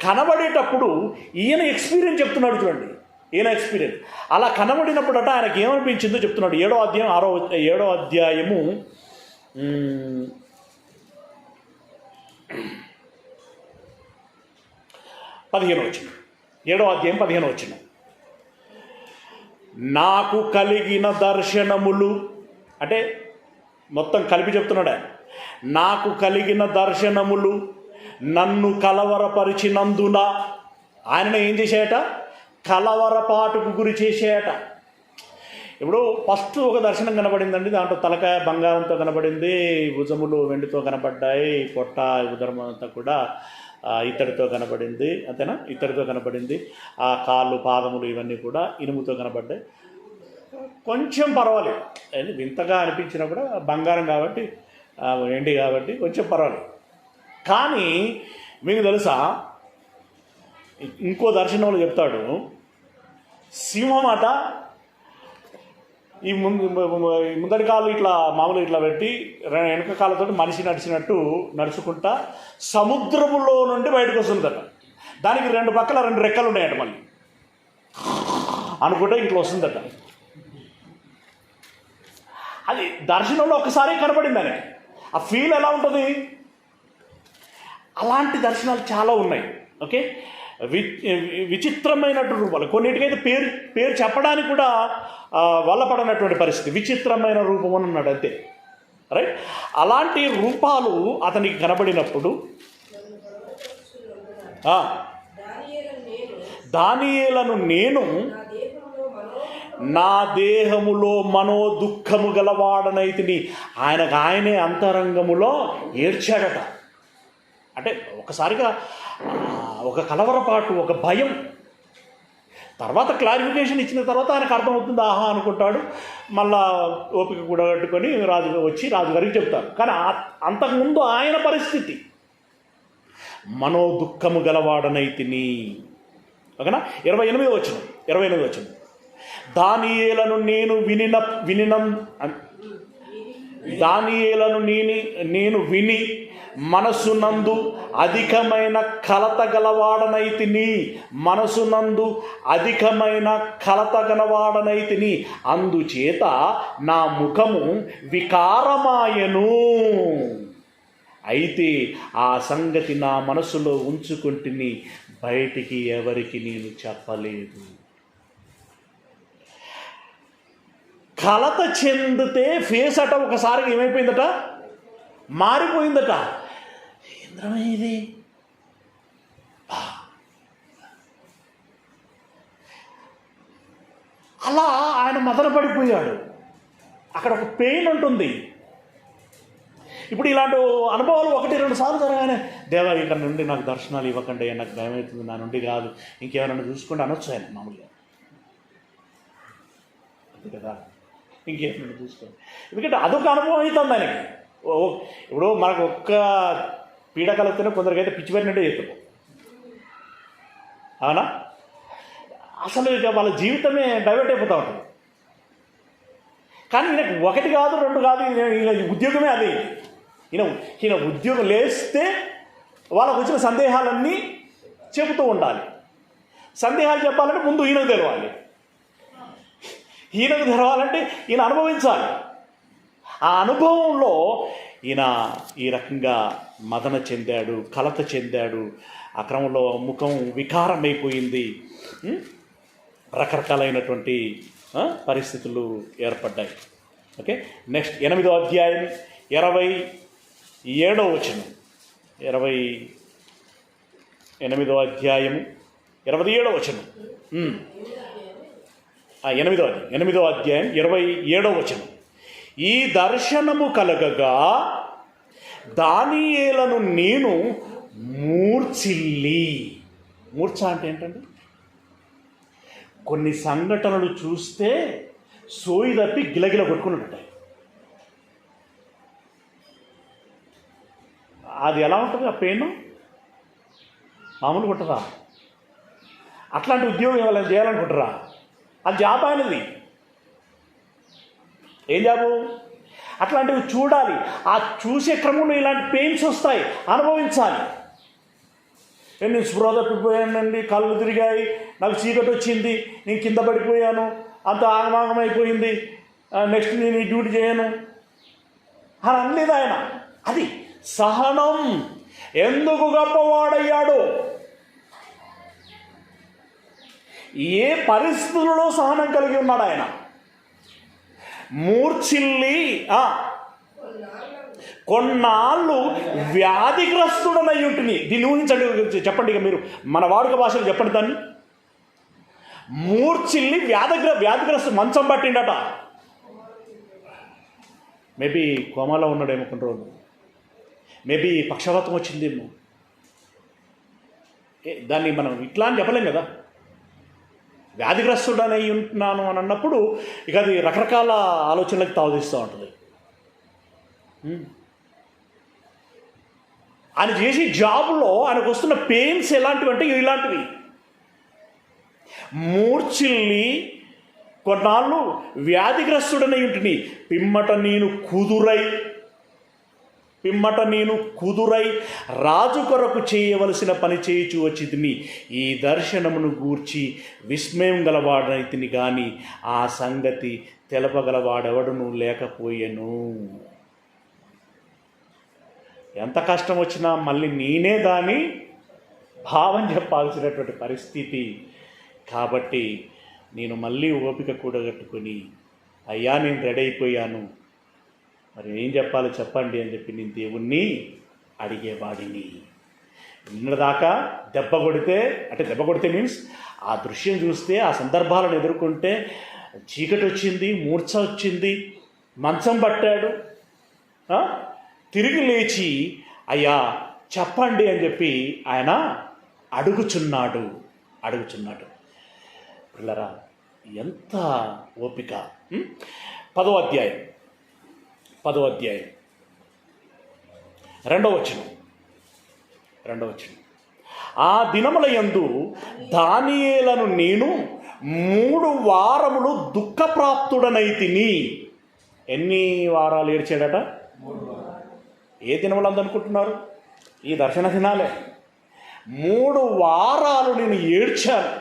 S1: కనబడేటప్పుడు ఈయన ఎక్స్పీరియన్స్ చెప్తున్నాడు చూడండి, ఈయన ఎక్స్పీరియన్స్. అలా కనబడినప్పుడట ఆయనకి ఏమనిపించిందో చెప్తున్నాడు. 7వ అధ్యాయము 15వ వచనం. 7వ అధ్యాయం 15వ వచనం. నాకు కలిగిన దర్శనములు అంటే మొత్తం కలిపి చెప్తున్నాడు ఆయన. నాకు కలిగిన దర్శనములు నన్ను కలవరపరిచినందున ఆయనను ఏం చేశాయట? కలవరపాటుకు గురి చేసేయట. ఇప్పుడు ఫస్ట్ ఒక దర్శనం కనబడిందండి. దాంట్లో తలకాయ బంగారంతో కనబడింది, భుజములు వెండితో కనబడ్డాయి, పొట్ట ఉదరం అంతా కూడా ఇత్తడితో కనబడింది. అంతేనా? ఇత్తడితో కనబడింది. ఆ కాళ్ళు పాదములు ఇవన్నీ కూడా ఇనుముతో కనబడ్డాయి. కొంచెం పర్వాలేదు, వింతగా అనిపించినా కూడా బంగారం కాబట్టి వెండి కాబట్టి కొంచెం పర్వాలేదు. కానీ మీకు తెలుసా, ఇంకో దర్శనంలో చెప్తాడు, సింహం అట ఈ ముందటి కాళ్ళు ఇట్లా మామూలుగా ఇట్లా పెట్టి వెనక కాళ్ళతో మనిషి నడిచినట్టు నడుచుకుంటా సముద్రములో నుండి బయటకు వస్తుందట. దానికి 2 పక్కల 2 రెక్కలు ఉన్నాయట. మళ్ళీ అనుకుంటే ఇట్లా వస్తుందట. అది దర్శనంలో ఒక్కసారి కనబడింది ఆయనకి. ఆ ఫీల్ ఎలా ఉంటుంది? అలాంటి దర్శనాలు చాలా ఉన్నాయి. ఓకే, విచిత్రమైనటువంటి రూపాలు, కొన్నిటికైతే పేరు చెప్పడానికి కూడా వల్లపడనటువంటి పరిస్థితి. విచిత్రమైన రూపం అని అన్నాడు అంతే, రైట్? అలాంటి రూపాలు అతనికి కనబడినప్పుడు దానియేలను నేను నా దేహములో మనోదుఃఖము గలవాడనైతిని. ఆయనే అంతరంగములో ఏడ్చాడట. అంటే ఒకసారిగా ఒక కలవరపాటు, ఒక భయం. తర్వాత క్లారిఫికేషన్ ఇచ్చిన తర్వాత ఆయనకు అర్థమవుతుంది, ఆహా అనుకుంటాడు. మళ్ళా ఓపిక కూడా కట్టుకొని రాజుగారికి చెప్తారు. కానీ అంతకుముందు ఆయన పరిస్థితి మనోదుఃఖము గలవాడనైతిని. ఓకేనా? 28వ వచనం. దానియేలను నేను విని మనసునందు అధికమైన కలత గలవాడనైతిని. అందుచేత నా ముఖము వికారమాయను. అయితే ఆ సంగతి నా మనసులో ఉంచుకుంటుని బయటికి ఎవరికి నేను చెప్పలేదు. కలత చెందితే ఫేస్ అట ఒకసారి ఏమైపోయిందట? మారిపోయిందట. ఏంద్రమే ఇది? అలా ఆయన మదన పడిపోయాడు. అక్కడ ఒక పెయిన్ ఉంటుంది. ఇప్పుడు ఇలాంటి అనుభవాలు 1-2 సార్లు జరగానే, దేవా ఇక్కడ నుండి నాకు దర్శనాలు ఇవ్వకండి, నాకు భయమవుతుంది, నా నుండి కాదు, ఇంకేమైనా చూసుకుంటే అనొచ్చు ఆయన మామూలుగా. అంతే కదా, ఇంకేమైనా చూసుకోండి. ఎందుకంటే అదొక అనుభవం అవుతుంది ఆయనకి. ఇప్పుడు మనకు ఒక్క పీడకలతోనే కొందరికైతే పిచ్చి పెట్టినట్టే చెప్తాం, అవునా? అసలు ఇక వాళ్ళ జీవితమే డైవర్ట్ అయిపోతూ ఉంటుంది. కానీ ఈయనకు 1 కాదు 2 కాదు, ఈయన ఉద్యోగమే అదే. ఈయన ఉద్యోగం లేస్తే వాళ్ళకు వచ్చిన సందేహాలన్నీ చెబుతూ ఉండాలి. సందేహాలు చెప్పాలంటే ముందు ఈయనకు తెలవాలి. ఈయనకు తెలవాలంటే ఈయన అనుభవించాలి. ఆ అనుభవంలో ఈయన ఈ రకంగా మదన చెందాడు, కలత చెందాడు. ఆ క్రమంలో ముఖం వికారమైపోయింది. రకరకాలైనటువంటి పరిస్థితులు ఏర్పడ్డాయి. ఓకే, నెక్స్ట్ 8వ అధ్యాయం 27వ వచనం. 8వ అధ్యాయము 27వ వచనం. 8వ అధ్యాయం 27వ వచనం. ఈ దర్శనము కలగగా దానియేలను నేను మూర్ఛిల్లి. మూర్ఛ అంటే ఏంటండి? కొన్ని సంఘటనలు చూస్తే సోయి తప్పి గిలగిల కొట్టుకుని ఉంటాయి. అది ఎలా ఉంటుంది? ఆ పెయిన్ మామూలుగా ఉంటుందా? అట్లాంటి ఉద్యోగం ఏమైనా చేయాలనుకుంటారా? అది జాబ్ అనేది. ఏం జాబు? అట్లాంటివి చూడాలి. ఆ చూసే క్రమంలో ఇలాంటి పెయిన్స్ వస్తాయి, అనుభవించాలి. నేను స్పృహ తప్పిపోయానండి, కళ్ళు తిరిగాయి, నాకు చీకటి వచ్చింది, నేను కింద పడిపోయాను, అంత ఆగమాగమైపోయింది, నెక్స్ట్ నేను ఈ డ్యూటీ చేయను అని అనలేదు ఆయన. అది సహనం ఎందుకు గొప్పవాడయ్యాడో, ఏ పరిస్థితులలో సహనం కలిగి ఉన్నాడు ఆయన. మూర్ఛిల్లి కొన్నాళ్ళు వ్యాధిగ్రస్తుడనై ఉంటుంది. దీన్ని ఊహించండి, చెప్పండి ఇక మీరు మన వాడుక భాషలో చెప్పండి దాన్ని. మూర్ఛిల్లి వ్యాధిగ్రస్తు మంచం పట్టిండట. మేబీ కోమాలో ఉన్నాడేమో కొన్ని రోజులు, మేబీ పక్షవాతం వచ్చిందేమో. దాన్ని మనం ఇట్లా అని చెప్పలేం కదా. వ్యాధిగ్రస్తుడనై ఉంటున్నాను అని అన్నప్పుడు ఇక అది రకరకాల ఆలోచనలకు తావుతీస్తూ ఉంటుంది. ఆయన చేసే జాబ్లో ఆయనకు వస్తున్న పెయిన్స్ ఎలాంటివి అంటే ఇలాంటివి. మూర్ఛిల్లి కొన్నాళ్ళు వ్యాధిగ్రస్తుడనై ఉంటుంది. పిమ్మట నేను కుదురై రాజు కొరకు చేయవలసిన పని చేయుచు వచ్చితిని. ఈ దర్శనమును గూర్చి విస్మయం గలవాడైతిని కానీ ఆ సంగతి తెలపగలవాడెవడును లేకపోయెను. ఎంత కష్టం వచ్చినా మళ్ళీ నేనే దాని భావం చెప్పాల్సినటువంటి పరిస్థితి. కాబట్టి నేను మళ్ళీ ఓపిక కూడగట్టుకొని, అయ్యా నేను రెడీ అయిపోయాను, మరి ఏం చెప్పాలో చెప్పండి అని చెప్పి నేను దేవుణ్ణి అడిగేవాడిని. నిన్నదాకా దెబ్బ కొడితే మీన్స్ ఆ దృశ్యం చూస్తే, ఆ సందర్భాలను ఎదుర్కొంటే చీకటి వచ్చింది, మూర్ఛ వచ్చింది, మంచం పట్టాడు, తిరిగి లేచి అయ్యా చెప్పండి అని చెప్పి ఆయన అడుగుచున్నాడు. పిల్లరా ఎంత ఓపిక. 10వ అధ్యాయం 2వ వచనం. ఆ దినముల యందు దానియేలను నేను 3 వారములు దుఃఖప్రాప్తుడనైతిని. ఎన్ని వారాలు ఏడ్చాడట? 3 వారాలు. ఏ దినములు అందనుకుంటున్నారు? ఈ దర్శన దినాలే. 3 వారాలు నేను ఏడ్చాను.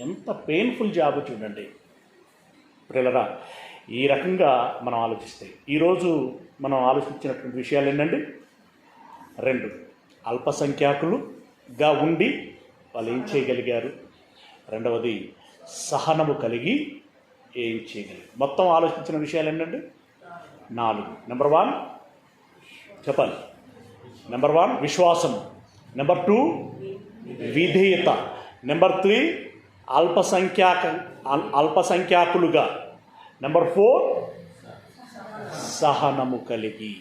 S1: ఎంత పెయిన్ఫుల్ జాబ్ చూడండి ప్రియులరా. ఈ రకంగా మనం ఆలోచిస్తే ఈరోజు మనం ఆలోచించినటువంటి విషయాలు ఏంటండి? 2, అల్పసంఖ్యాకులుగా ఉండి వాళ్ళు ఏం చేయగలిగారు, 2వది సహనము కలిగి ఏం చేయగలిగారు. మొత్తం ఆలోచించిన విషయాలు ఏంటండి? 4. నెంబర్ 1 చెప్పాలి. నెంబర్ 1 విశ్వాసం. నెంబర్ 2 విధేయత. నెంబర్ 3 అల్పసంఖ్యాకులుగా. నెంబర్ 4 సహనము కలిగి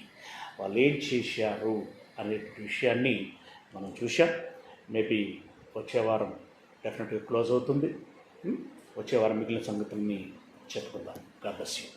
S1: వాళ్ళు ఏం చేశారు అనే విషయాన్ని మనం చూసాం. మేబీ వచ్చే వారం డెఫినెట్గా క్లోజ్ అవుతుంది. వచ్చే వారం మిగిలిన సంగతుల్ని చెప్పుకుందాం. God bless you.